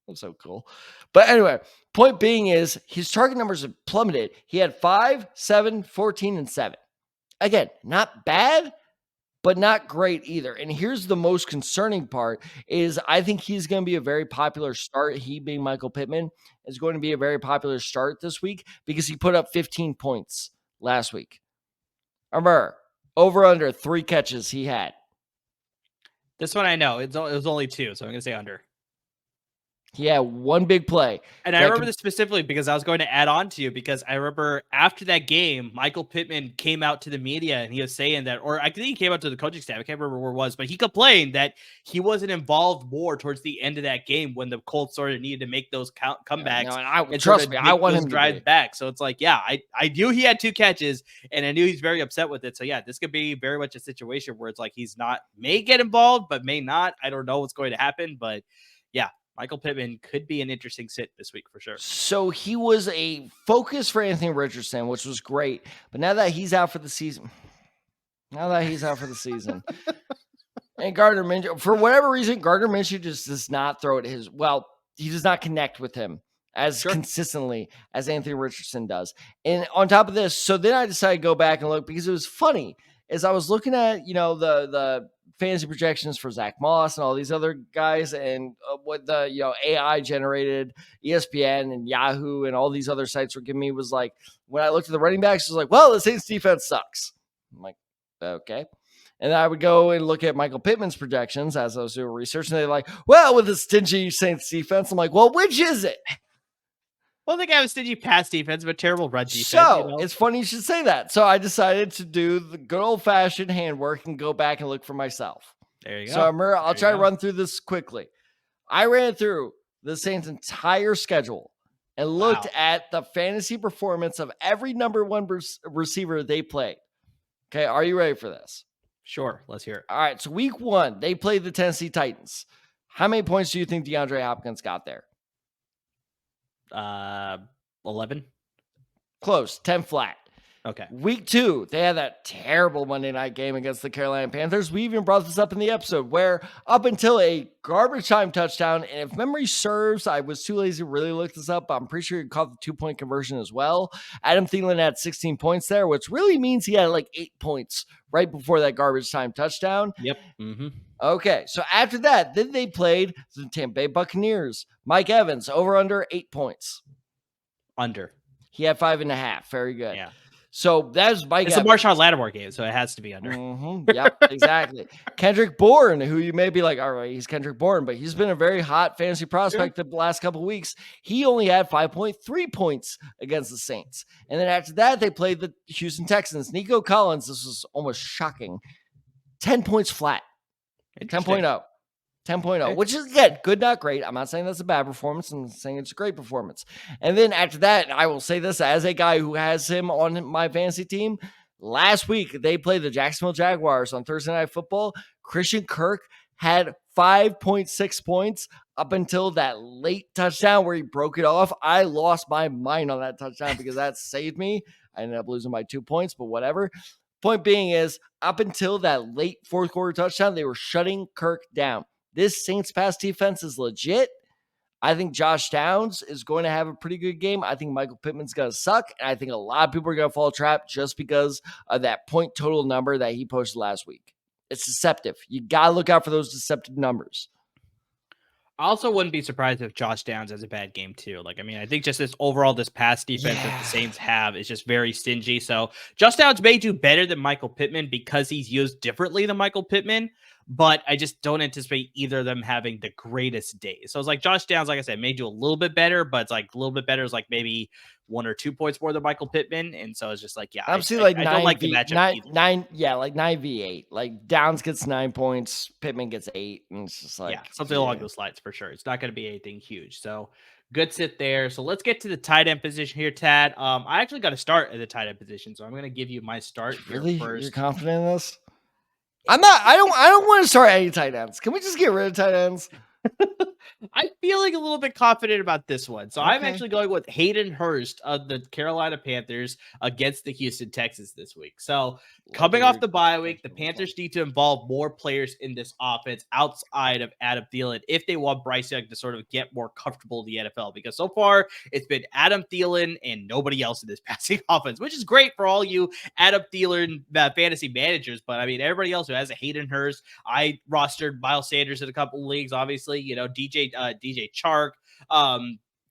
That's so cool. But anyway, point being is his target numbers have plummeted. He had 5, 7, 14, and 7. Again, not bad, but not great either. And here's the most concerning part is I think he's going to be a very popular start. He being Michael Pittman is going to be a very popular start this week because he put up 15 points last week. Remember, over under 3 catches he had. This one I know. It was only 2, so I'm going to say under. He had 1 big play. And I remember this specifically because I was going to add on to you because I remember after that game, Michael Pittman came out to the media and he was saying that, or I think he came out to the coaching staff. I can't remember where it was, but he complained that he wasn't involved more towards the end of that game when the Colts sort of needed to make those comebacks. No, trust me, I want him to drive back. So it's like, yeah, I knew he had 2 catches and I knew he's very upset with it. So yeah, this could be very much a situation where it's like he's may get involved, but may not. I don't know what's going to happen, but yeah. Michael Pittman could be an interesting sit this week for sure. So he was a focus for Anthony Richardson, which was great. But now that he's out for the season, and Gardner Minshew, for whatever reason, Gardner Minshew just does not throw it he does not connect with him as consistently as Anthony Richardson does. And on top of this, so then I decided to go back and look because it was funny as I was looking at, the fantasy projections for Zach Moss and all these other guys and what the AI generated ESPN and Yahoo and all these other sites were giving me was like, when I looked at the running backs, it was like, well, the Saints defense sucks. I'm like, okay. And I would go and look at Michael Pittman's projections as I was doing research, and they're like, well, with the stingy Saints defense, I'm like, well, which is it? Well, they have a stingy pass defense, but terrible run defense. So it's funny you should say that. So I decided to do the good old fashioned handwork and go back and look for myself. There you go. So I'll try to run through this quickly. I ran through the Saints' entire schedule and looked at the fantasy performance of every number 1 receiver they played. Okay, are you ready for this? Sure, let's hear it. All right, so week 1, they played the Tennessee Titans. How many points do you think DeAndre Hopkins got there? 11. Close, 10 flat. Okay. Week 2, they had that terrible Monday night game against the Carolina Panthers. We even brought this up in the episode where up until a garbage time touchdown, and if memory serves, I was too lazy to really look this up, but I'm pretty sure he caught the 2-point conversion as well. Adam Thielen had 16 points there, which really means he had like 8 points right before that garbage time touchdown. Yep. Mm-hmm. Okay, so after that, then they played the Tampa Bay Buccaneers. Mike Evans, over under 8 points. Under. He had 5.5. Very good. Yeah. So that's Mike Evans. It's a Marshawn Lattimore game, so it has to be under. Mm-hmm. Yep, exactly. Kendrick Bourne, who you may be like, all right, he's Kendrick Bourne, but he's been a very hot fantasy prospect the last couple of weeks. He only had 5.3 points against the Saints. And then after that, they played the Houston Texans. Nico Collins, this was almost shocking, 10 points flat. 10.0. 10.0, okay. Which is, again, good, not great. I'm not saying that's a bad performance. I'm saying it's a great performance. And then after that, I will say this as a guy who has him on my fantasy team. Last week, they played the Jacksonville Jaguars on Thursday Night Football. Christian Kirk had 5.6 points up until that late touchdown where he broke it off. I lost my mind on that touchdown because that saved me. I ended up losing by 2 points, but whatever. Point being is, up until that late fourth quarter touchdown, they were shutting Kirk down. This Saints pass defense is legit. I think Josh Downs is going to have a pretty good game. I think Michael Pittman's going to suck. And I think a lot of people are going to fall trap just because of that point total number that he posted last week. It's deceptive. You got to look out for those deceptive numbers. I also wouldn't be surprised if Josh Downs has a bad game too. I think just this pass defense that the Saints have is just very stingy. So Josh Downs may do better than Michael Pittman because he's used differently than Michael Pittman, but I just don't anticipate either of them having the greatest day. So it's like Josh Downs, like I said, may do a little bit better, but it's like a little bit better is like maybe 1 or 2 points more than Michael Pittman. And so it's just like, yeah, I'm seeing like I don't like the matchup. 9v8. Like Downs gets 9 points, Pittman gets 8. And it's just like, something along those lines for sure. It's not going to be anything huge. So good sit there. So let's get to the tight end position here, Tad. I actually got to start at the tight end position. So I'm going to give you my start really? Here first. You're confident in this? I don't want to start any tight ends. Can we just get rid of tight ends? feeling a little bit confident about this one. So I'm Okay. actually going with Hayden Hurst of the Carolina Panthers against the Houston Texans this week. So coming off the bye week, the Panthers need to involve more players in this offense outside of Adam Thielen if they want Bryce Young to sort of get more comfortable in the NFL. Because so far, it's been Adam Thielen and nobody else in this passing offense, which is great for all you Adam Thielen fantasy managers. But I mean, everybody else who has a Hayden Hurst, I rostered Miles Sanders in a couple of leagues, obviously, DJ Chark,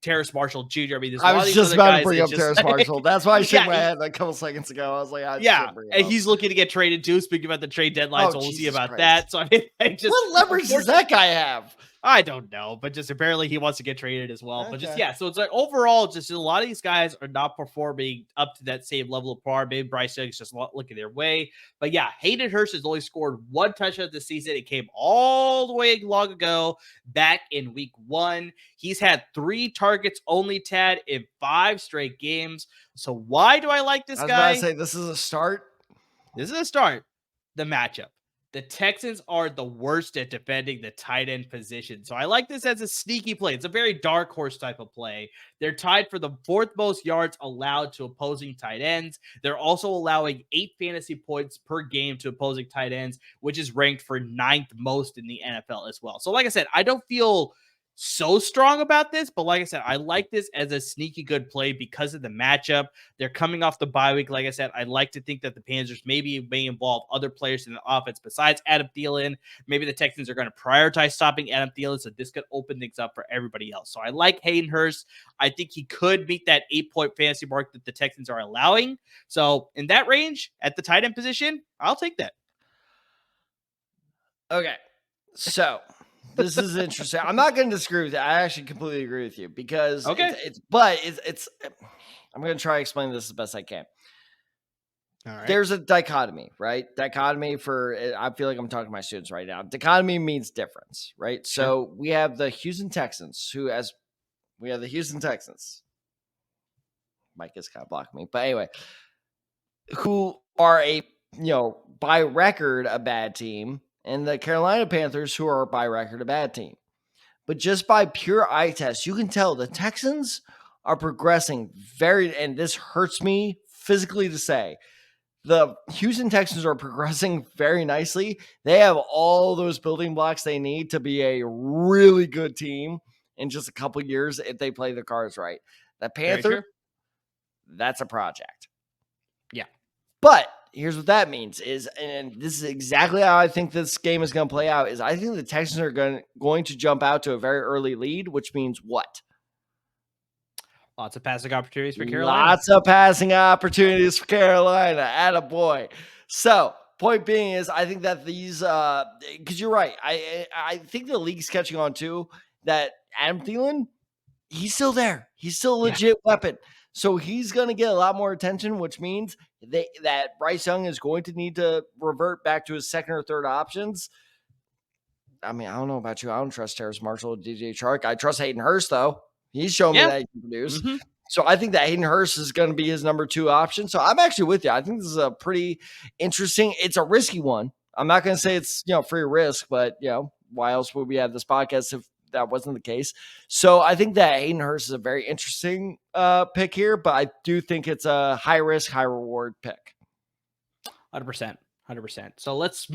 Terrace Marshall Jr. I mean, there's a I lot of was these just other about guys to bring up Terrace like, Marshall. That's why I shook yeah, my head a couple seconds ago. I was like, and he's looking to get traded too. Speaking about the trade deadline, so we'll see about that. So I mean, what leverage does that guy have? I don't know, but just apparently he wants to get traded as well. Okay. But just, yeah, so it's like overall, just a lot of these guys are not performing up to that same level of par. Maybe Bryce Young's just looking their way. But yeah, Hayden Hurst has only scored one touchdown this season. It came all the way long ago, back in week 1. He's had 3 targets only, Tad, in 5 straight games. So why do I like this guy? I was about to say, this is a start. This is a start. The matchup. The Texans are the worst at defending the tight end position. So I like this as a sneaky play. It's a very dark horse type of play. They're tied for the 4th most yards allowed to opposing tight ends. They're also allowing 8 fantasy points per game to opposing tight ends, which is ranked for 9th most in the NFL as well. So like I said, I don't feel so strong about this, but like I said, I like this as a sneaky good play because of the matchup. They're coming off the bye week. Like I said, I'd like to think that the Panthers may involve other players in the offense besides Adam Thielen. Maybe the Texans are going to prioritize stopping Adam Thielen, so this could open things up for everybody else. So I like Hayden Hurst. I think he could meet that 8-point fantasy mark that the Texans are allowing. So in that range, at the tight end position, I'll take that. Okay, so this is interesting. I'm not going to disagree with that. I actually completely agree with you because it's I'm going to try to explain this as best I can. All right. There's a dichotomy, right? Dichotomy I feel like I'm talking to my students right now. Dichotomy means difference, right? Sure. So we have the Houston Texans Mike is kind of blocking me, but anyway, who are by record a bad team, and the Carolina Panthers, who are by record a bad team. But just by pure eye test, you can tell the Texans are progressing and this hurts me physically to say, the Houston Texans are progressing very nicely. They have all those building blocks they need to be a really good team in just a couple years if they play the cards right. The Panther, that's a project. Yeah. But here's what that means and this is exactly how I think this game is going to play out, is I think the Texans are going to jump out to a very early lead, which means what? Lots of passing opportunities for Carolina. Attaboy. So, point being is I think that these because you're right. I think the league's catching on too that Adam Thielen, he's still there. He's still a legit weapon. So he's going to get a lot more attention, which means that Bryce Young is going to need to revert back to his second or third options. I mean, I don't know about you. I don't trust Terrace Marshall or DJ Chark. I trust Hayden Hurst, though. He's shown me that he can produce. Mm-hmm. So I think that Hayden Hurst is going to be his number 2 option. So I'm actually with you. I think this is a pretty interesting. It's a risky one. I'm not going to say it's free risk, but why else would we have this podcast if that wasn't the case? So I think that Hayden Hurst is a very interesting pick here, but I do think it's a high risk, high reward pick. 100%. So let's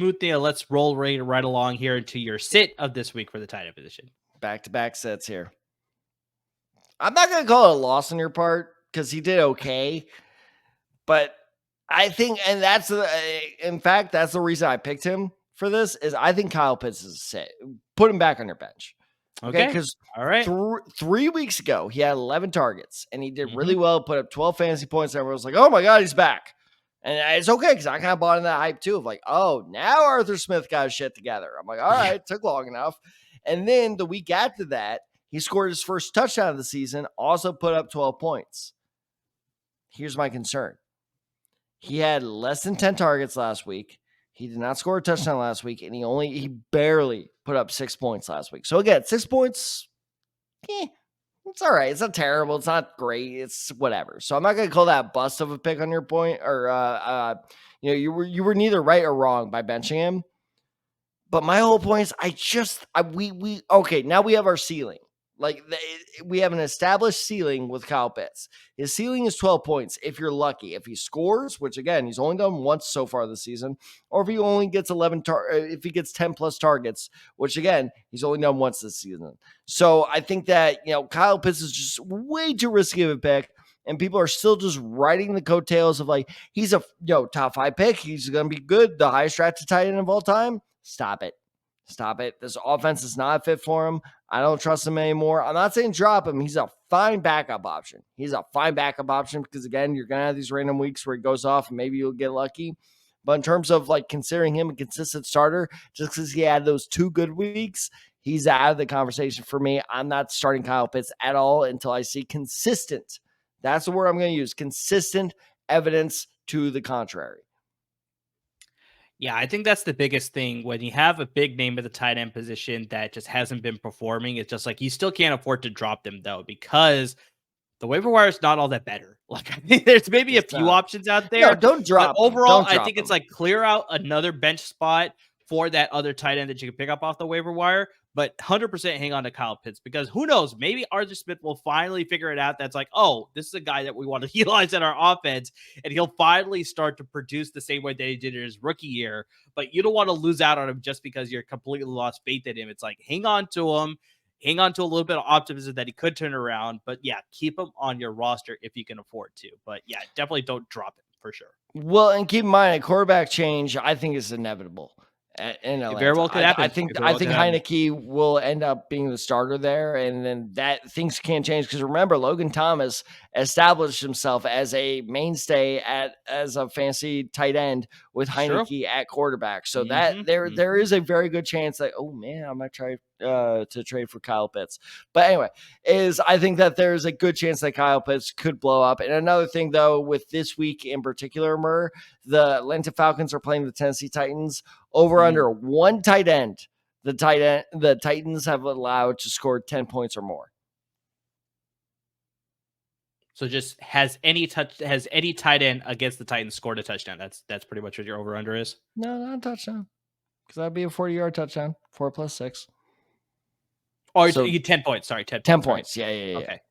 roll right along here into your sit of this week for the tight end position. Back-to-back sets here. I'm not going to call it a loss on your part because he did okay, but I think, and that's the reason I picked him for this, is I think Kyle Pitts is a sit. Put him back on your bench. Okay, because all right, 3 weeks ago he had 11 targets and he did really well, put up 12 fantasy points. And everyone was like, "Oh my god, he's back!" And it's okay because I kind of bought in that hype too of like, "Oh, now Arthur Smith got his shit together." I'm like, "All right, it took long enough." And then the week after that, he scored his first touchdown of the season, also put up 12 points. Here's my concern: he had less than 10 targets last week. He did not score a touchdown last week, and he barely put up 6 points last week. So again, 6 points, it's all right. It's not terrible. It's not great. It's whatever. So I'm not going to call that a bust of a pick on your point, or you were neither right or wrong by benching him. But my whole point is, okay. Now we have our ceiling. Like we have an established ceiling with Kyle Pitts. His ceiling is 12 points if you're lucky. If he scores, which again, he's only done once so far this season, or if he only gets if he gets 10 plus targets, which again, he's only done once this season. So I think that, Kyle Pitts is just way too risky of a pick. And people are still just riding the coattails of like, he's a top 5 pick. He's going to be good. The highest drafted tight end of all time. Stop it. Stop it. This offense is not a fit for him. I don't trust him anymore. I'm not saying drop him. He's a fine backup option. Because, again, you're going to have these random weeks where he goes off and maybe you'll get lucky. But in terms of like considering him a consistent starter, just because he had those 2 good weeks, he's out of the conversation for me. I'm not starting Kyle Pitts at all until I see consistent. That's the word I'm going to use. Consistent evidence to the contrary. Yeah, I think that's the biggest thing when you have a big name at the tight end position that just hasn't been performing. It's just like you still can't afford to drop them though, because the waiver wire is not all that better. Like I think there's maybe a few options out there. No, don't drop. Overall, I think it's like clear out another bench spot for that other tight end that you can pick up off the waiver wire. But 100% hang on to Kyle Pitts, because who knows? Maybe Arthur Smith will finally figure it out. That's like, oh, this is a guy that we want to utilize in our offense, and he'll finally start to produce the same way that he did in his rookie year. But you don't want to lose out on him just because you're completely lost faith in him. It's like, hang on to him. Hang on to a little bit of optimism that he could turn around. But yeah, keep him on your roster if you can afford to. But yeah, definitely don't drop him for sure. Well, and keep in mind, a quarterback change, I think, is inevitable. It very well could happen. I think Heineke will end up being the starter there, and then that things can't change, because remember, Logan Thomas established himself as a mainstay as a fancy tight end with Heineke at quarterback. So that there is a very good chance that, oh man, I might try to trade for Kyle Pitts. But anyway, I think that there's a good chance that Kyle Pitts could blow up. And another thing though, with this week in particular, the Atlanta Falcons are playing the Tennessee Titans. Over under one tight end, the Titans have allowed to score 10 points or more. So just has any tight end against the Titans scored a touchdown? That's pretty much what your over under is. No, not a touchdown, because that'd be a 40-yard touchdown. 4 + 6. Or so, 10 points. Sorry, 10 points. Yeah. Okay.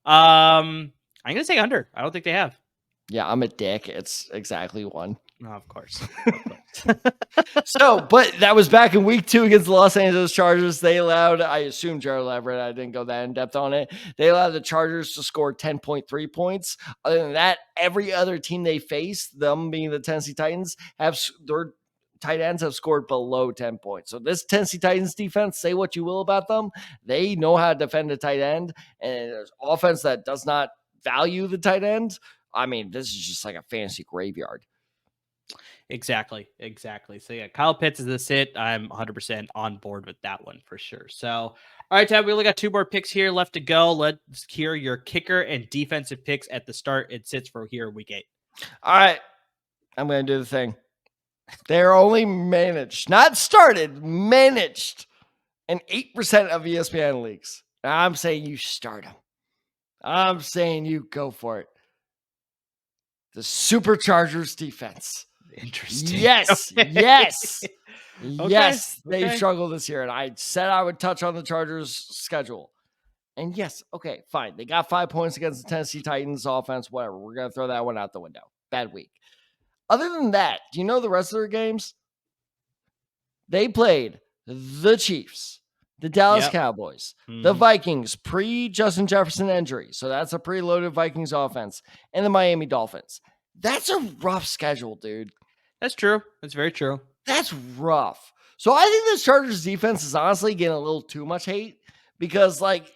I'm gonna say under. I don't think they have. Yeah, I'm a dick. It's exactly 1. Oh, of course. So, but that was back in week 2 against the Los Angeles Chargers. They allowed, I assume Gerald Everett, I didn't go that in depth on it. They allowed the Chargers to score 10.3 points. Other than that, every other team they faced, them being the Tennessee Titans, their tight ends have scored below 10 points. So this Tennessee Titans defense, say what you will about them, they know how to defend a tight end, and an offense that does not value the tight end. I mean, this is just like a fantasy graveyard. Exactly. So yeah, Kyle Pitts is the sit. I'm 100% on board with that one for sure. So, all right, Tab, we only got 2 more picks here left to go. Let's hear your kicker and defensive picks at the start and sits for here week 8. All right, I'm going to do the thing. They're only managed, not started, managed in 8% of ESPN leagues. I'm saying you start them. I'm saying you go for it. The Superchargers defense. Interesting. Yes. Okay. Yes. Okay. Yes. They've struggled this year. And I said I would touch on the Chargers schedule. And yes. Okay, fine. They got 5 points against the Tennessee Titans offense. Whatever. We're going to throw that one out the window. Bad week. Other than that, do you know the rest of their games? They played the Chiefs, the Dallas Cowboys, the Vikings pre-Justin Jefferson injury. So that's a preloaded Vikings offense. And the Miami Dolphins. That's a rough schedule, dude. That's true. That's very true. That's rough. So I think the Chargers defense is honestly getting a little too much hate, because like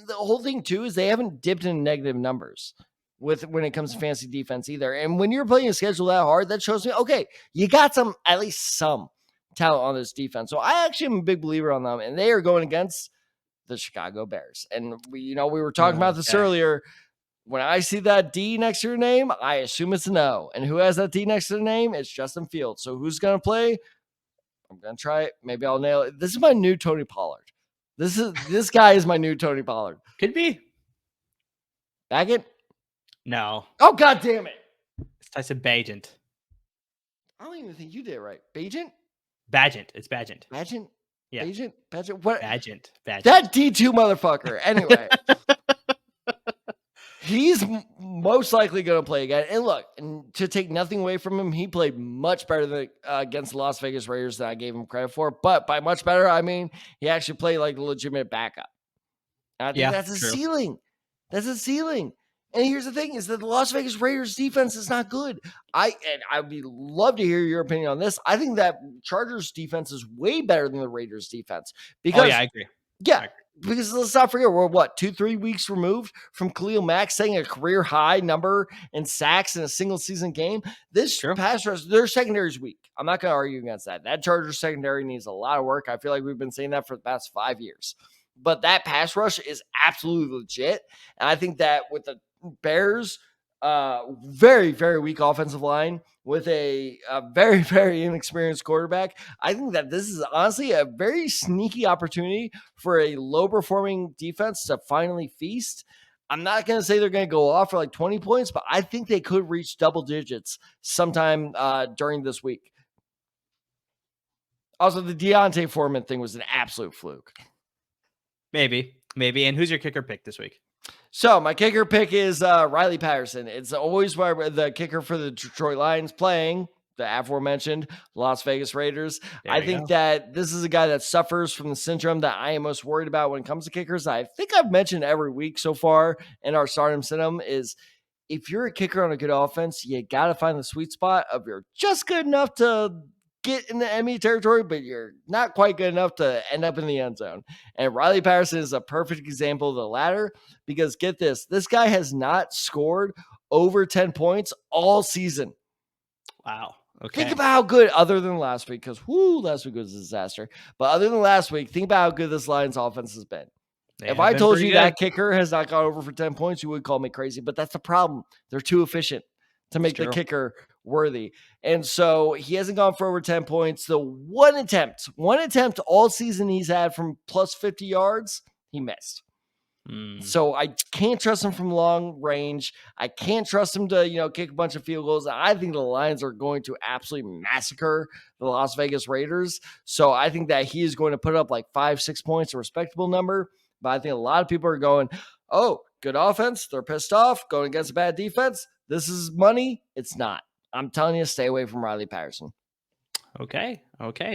the whole thing too is they haven't dipped in negative numbers when it comes to fantasy defense either. And when you're playing a schedule that hard, that shows me, okay, you got at least some talent on this defense. So I actually am a big believer on them, and they are going against the Chicago Bears. And we were talking about this earlier. When I see that D next to your name, I assume it's an O. And who has that D next to their name? It's Justin Fields. So who's going to play? I'm going to try it. Maybe I'll nail it. This is my new Tony Pollard. This guy is my new Tony Pollard. Could be. Baggett? No. Oh, God damn it. It's Tyson Bagent. I don't even think you did it right. Bagent? Bagent. It's Bagent. Bagent? Yeah. Pageant, what? Badgent. That D2 motherfucker. Anyway, he's most likely going to play again. And look, and to take nothing away from him, he played much better than against the Las Vegas Raiders than I gave him credit for. But by much better, I mean he actually played like a legitimate backup. And I think that's a ceiling. That's a ceiling. And here's the thing: is that the Las Vegas Raiders defense is not good. I'd love to hear your opinion on this. I think that Chargers defense is way better than the Raiders defense because I agree. Yeah, because let's not forget, we're 2-3 weeks removed from Khalil Mack setting a career high number in sacks in a single season game. This pass rush, their secondary is weak. I'm not going to argue against that. That Chargers secondary needs a lot of work. I feel like we've been saying that for the past 5 years. But that pass rush is absolutely legit. And I think that with the Bears, very, very weak offensive line with a very, very inexperienced quarterback, I think that this is honestly a very sneaky opportunity for a low-performing defense to finally feast. I'm not going to say they're going to go off for like 20 points, but I think they could reach double digits sometime during this week. Also, the Deontay Foreman thing was an absolute fluke. Maybe. And who's your kicker pick this week? So my kicker pick is Riley Patterson. It's always where the kicker for the Detroit Lions playing the aforementioned Las Vegas Raiders. I think that this is a guy that suffers from the syndrome that I am most worried about when it comes to kickers. I think I've mentioned every week so far in our Stardom Syndrome is if you're a kicker on a good offense, you got to find the sweet spot of you're just good enough to get in the enemy territory, but you're not quite good enough to end up in the end zone. And Riley Patterson is a perfect example of the latter because get this guy has not scored over 10 points all season. Wow. Okay. Think about how good, other than last week, because last week was a disaster. But other than last week, think about how good this Lions offense has been. If I told you that kicker has not gone over for 10 points, you would call me crazy. But that's the problem. They're too efficient to make the kicker worthy. And so he hasn't gone for over 10 points. The one attempt all season he's had from plus 50 yards, he missed. So I can't trust him from long range. I can't trust him to, kick a bunch of field goals. I think the Lions are going to absolutely massacre the Las Vegas Raiders. So I think that he is going to put up like 5-6 points, a respectable number. But I think a lot of people are going, oh, good offense. They're pissed off going against a bad defense. This is money. It's not. I'm telling you, stay away from Riley Patterson. Okay.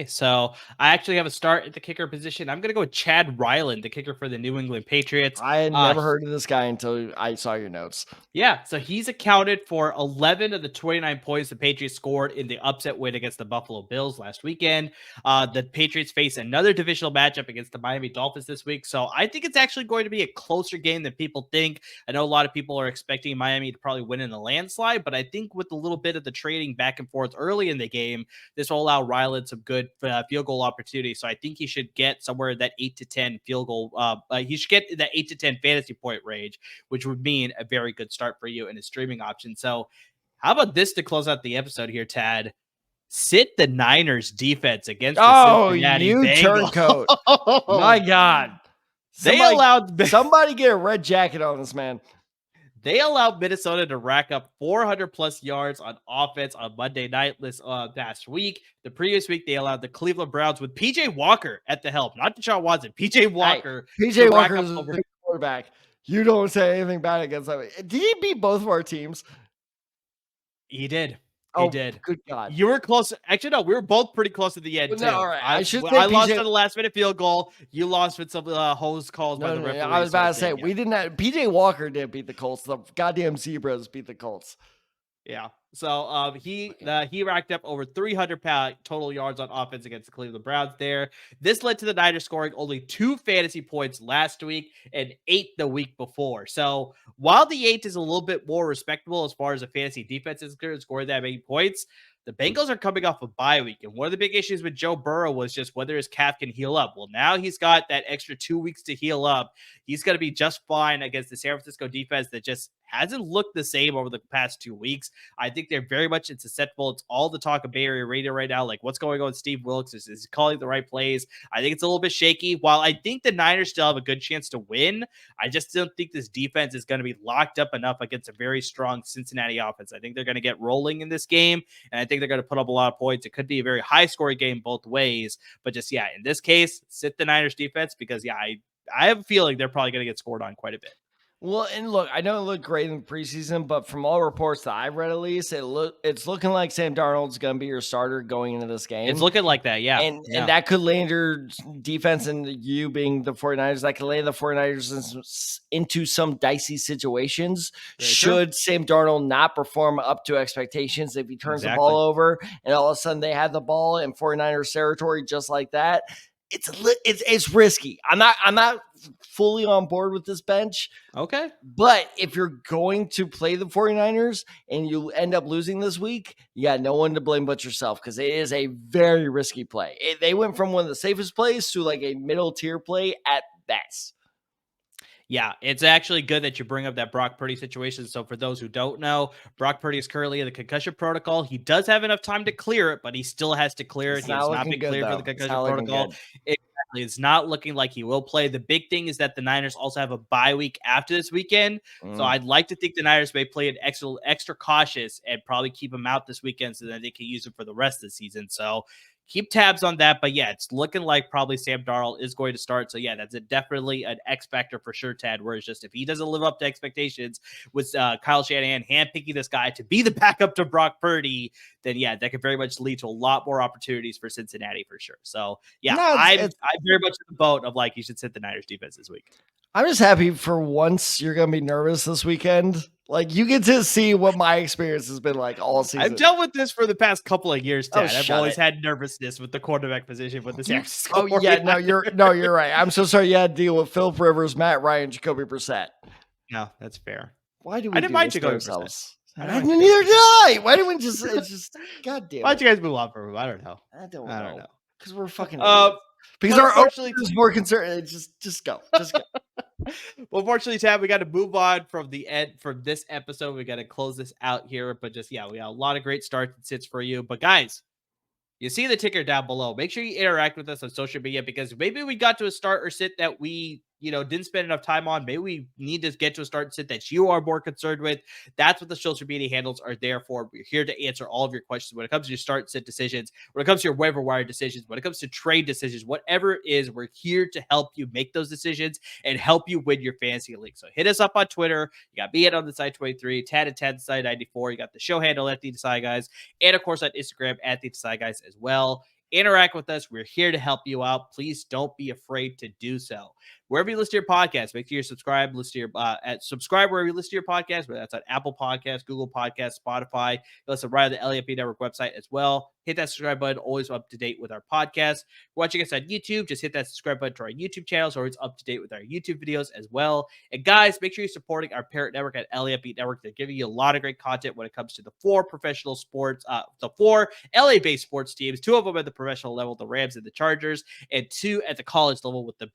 So I actually have a start at the kicker position. I'm going to go with Chad Ryland, the kicker for the New England Patriots. I had never heard of this guy until I saw your notes. Yeah, so he's accounted for 11 of the 29 points the Patriots scored in the upset win against the Buffalo Bills last weekend. The Patriots face another divisional matchup against the Miami Dolphins this week. So I think it's actually going to be a closer game than people think. I know a lot of people are expecting Miami to probably win in a landslide, but I think with a little bit of the trading back and forth early in the game, this will allow Ryland some good field goal opportunity. So I think he should get somewhere in that 8 to 10 field goal. He should get that 8 to 10 fantasy point range, which would mean a very good start for you in a streaming option. So how about this to close out the episode here, Tad? Sit the Niners defense against the Cincinnati Bengals. Turncoat. My God. Somebody get a red jacket on this, man. They allowed Minnesota to rack up 400 plus yards on offense on Monday night this past week. The previous week, they allowed the Cleveland Browns with PJ Walker at the helm, not Deshaun Watson. PJ Walker. Hey, PJ Walker is the quarterback. You don't say anything bad against that. Did he beat both of our teams? He did. He did. Good God. You were close. Actually, no, we were both pretty close at the end, too. All right. I lost on the last minute field goal. You lost with some hose calls by the referee. I was about to say, we didn't have, PJ Walker didn't beat the Colts. The goddamn Zebras beat the Colts. Yeah. So he racked up over 300 total yards on offense against the Cleveland Browns there. This led to the Niners scoring only 2 fantasy points last week and 8 the week before. So while the 8 is a little bit more respectable as far as a fantasy defense is concerned, scoring that many points, the Bengals are coming off a bye week. And one of the big issues with Joe Burrow was just whether his calf can heal up. Well, now he's got that extra 2 weeks to heal up. He's going to be just fine against the San Francisco defense that just hasn't looked the same over the past 2 weeks. I think they're very much susceptible. It's all the talk of Bay Area radio right now. Like, what's going on with Steve Wilkes? Is he calling the right plays? I think it's a little bit shaky. While I think the Niners still have a good chance to win, I just don't think this defense is going to be locked up enough against a very strong Cincinnati offense. I think they're going to get rolling in this game, and I think they're going to put up a lot of points. It could be a very high-scoring game both ways, but just, yeah, in this case, sit the Niners defense because, yeah, I have a feeling they're probably going to get scored on quite a bit. Well, and look, I know it looked great in the preseason, but from all reports that I've read, at least, it's looking like Sam Darnold's going to be your starter going into this game. It's looking like that, yeah. And that could land your defense, and you being the 49ers, that could land the 49ers into some dicey situations. Very should true. Sam Darnold not perform up to expectations, if he turns the ball over and all of a sudden they have the ball in 49ers territory just like that, it's risky. I'm not fully on board with this bench. Okay. But if you're going to play the 49ers and you end up losing this week, you got no one to blame but yourself, because it is a very risky play. They went from one of the safest plays to like a middle tier play at best. Yeah, it's actually good that you bring up that Brock Purdy situation. So for those who don't know, Brock Purdy is currently in the concussion protocol. He does have enough time to clear it, but he still has to clear it. He has not been cleared for the concussion protocol. Exactly. It's not looking like he will play. The big thing is that the Niners also have a bye week after this weekend. So I'd like to think the Niners may play it extra cautious and probably keep him out this weekend so that they can use him for the rest of the season. So keep tabs on that. But yeah, it's looking like probably Sam Darnold is going to start. So yeah, that's definitely an X factor for sure, Tad, where it's just if he doesn't live up to expectations with Kyle Shanahan handpicking this guy to be the backup to Brock Purdy, then yeah, that could very much lead to a lot more opportunities for Cincinnati for sure. So yeah, I'm very much in the boat of like, you should sit the Niners defense this week. I'm just happy for once you're going to be nervous this weekend. Like, you get to see what my experience has been like all season. I've dealt with this for the past couple of years, Ted. I've always had nervousness with the quarterback position with the San Francisco 49ers. Yeah, you're right. I'm so sorry you had to deal with Philip Rivers, Matt Ryan, Jacoby Brissett. No, that's fair. Why do we I didn't mind Jacoby Brissett. Neither did I. Why didn't we just? It's just goddamn. Why'd you guys move on from him? I don't know. I don't know. Because we're fucking. Because our unfortunately is more concerned. Just go. Well, fortunately, Tab, we got to move on from the end from this episode. We got to close this out here. But just, yeah, we got a lot of great starts and sits for you. But guys, you see the ticker down below. Make sure you interact with us on social media, because maybe we got to a start or sit that we didn't spend enough time on. Maybe we need to get to a start and sit that you are more concerned with. That's what the social media handles are there for. We're here to answer all of your questions when it comes to your start and sit decisions, when it comes to your waiver wire decisions, when it comes to trade decisions, whatever it is, we're here to help you make those decisions and help you win your fantasy league. So hit us up on Twitter. You got me at on the side 23, Tad at Tad side 94. You got the show handle at the Desai Guys, and of course on Instagram at the Desai Guys as well. Interact with us. We're here to help you out. Please don't be afraid to do so. Wherever you listen to your podcast, make sure you subscribe. Subscribe wherever you listen to your podcast, whether that's on Apple Podcasts, Google Podcasts, Spotify. You listen right on the LAFP Network website as well. Hit that subscribe button. Always up to date with our podcast. Watching us on YouTube, just hit that subscribe button to our YouTube channel, so it's up to date with our YouTube videos as well. And guys, make sure you're supporting our parent network at LAFP Network. They're giving you a lot of great content when it comes to the 4 professional sports, the 4 LA-based sports teams. 2 of them at the professional level, the Rams and the Chargers, and 2 at the college level with the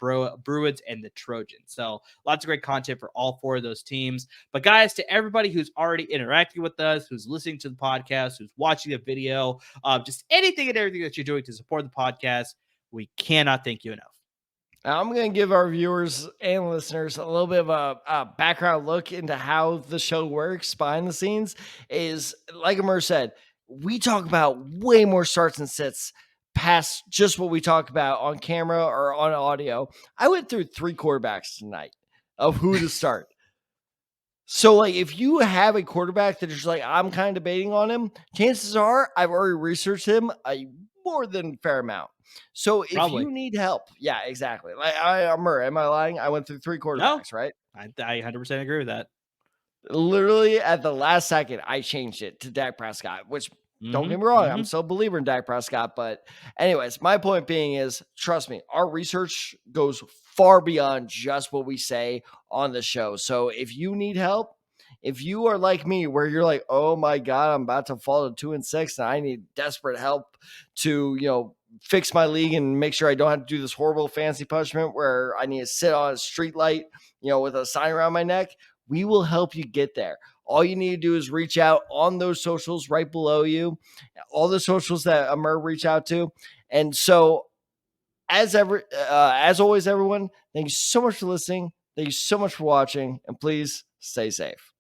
Bruins and the Trojans. So lots of great content for all 4 of those teams. But guys, to everybody who's already interacting with us, who's listening to the podcast, who's watching the video, just anything and everything that you're doing to support the podcast, we cannot thank you enough. Now, I'm going to give our viewers and listeners a little bit of a background look into how the show works behind the scenes. Is, like Amir said, we talk about way more starts and sits past just what we talk about on camera or on audio. I went through 3 quarterbacks tonight of who to start. So, like, if you have a quarterback that is like, I'm kind of debating on him, chances are I've already researched him a more than fair amount. So if you need help, yeah, exactly. Like, am I lying? I went through 3 quarterbacks, right? I 100% agree with that. Literally at the last second, I changed it to Dak Prescott, which don't get me wrong, I'm still a believer in Dak Prescott. But anyways, my point being is, trust me, our research goes far beyond just what we say on the show. So if you need help, if you are like me, where you're like, oh my God, I'm about to fall to 2-6 and I need desperate help to, fix my league and make sure I don't have to do this horrible fancy punishment where I need to sit on a street light, with a sign around my neck. We will help you get there. All you need to do is reach out on those socials right below you, all the socials that Amr reach out to. And so, as always, everyone, thank you so much for listening. Thank you so much for watching, and please stay safe.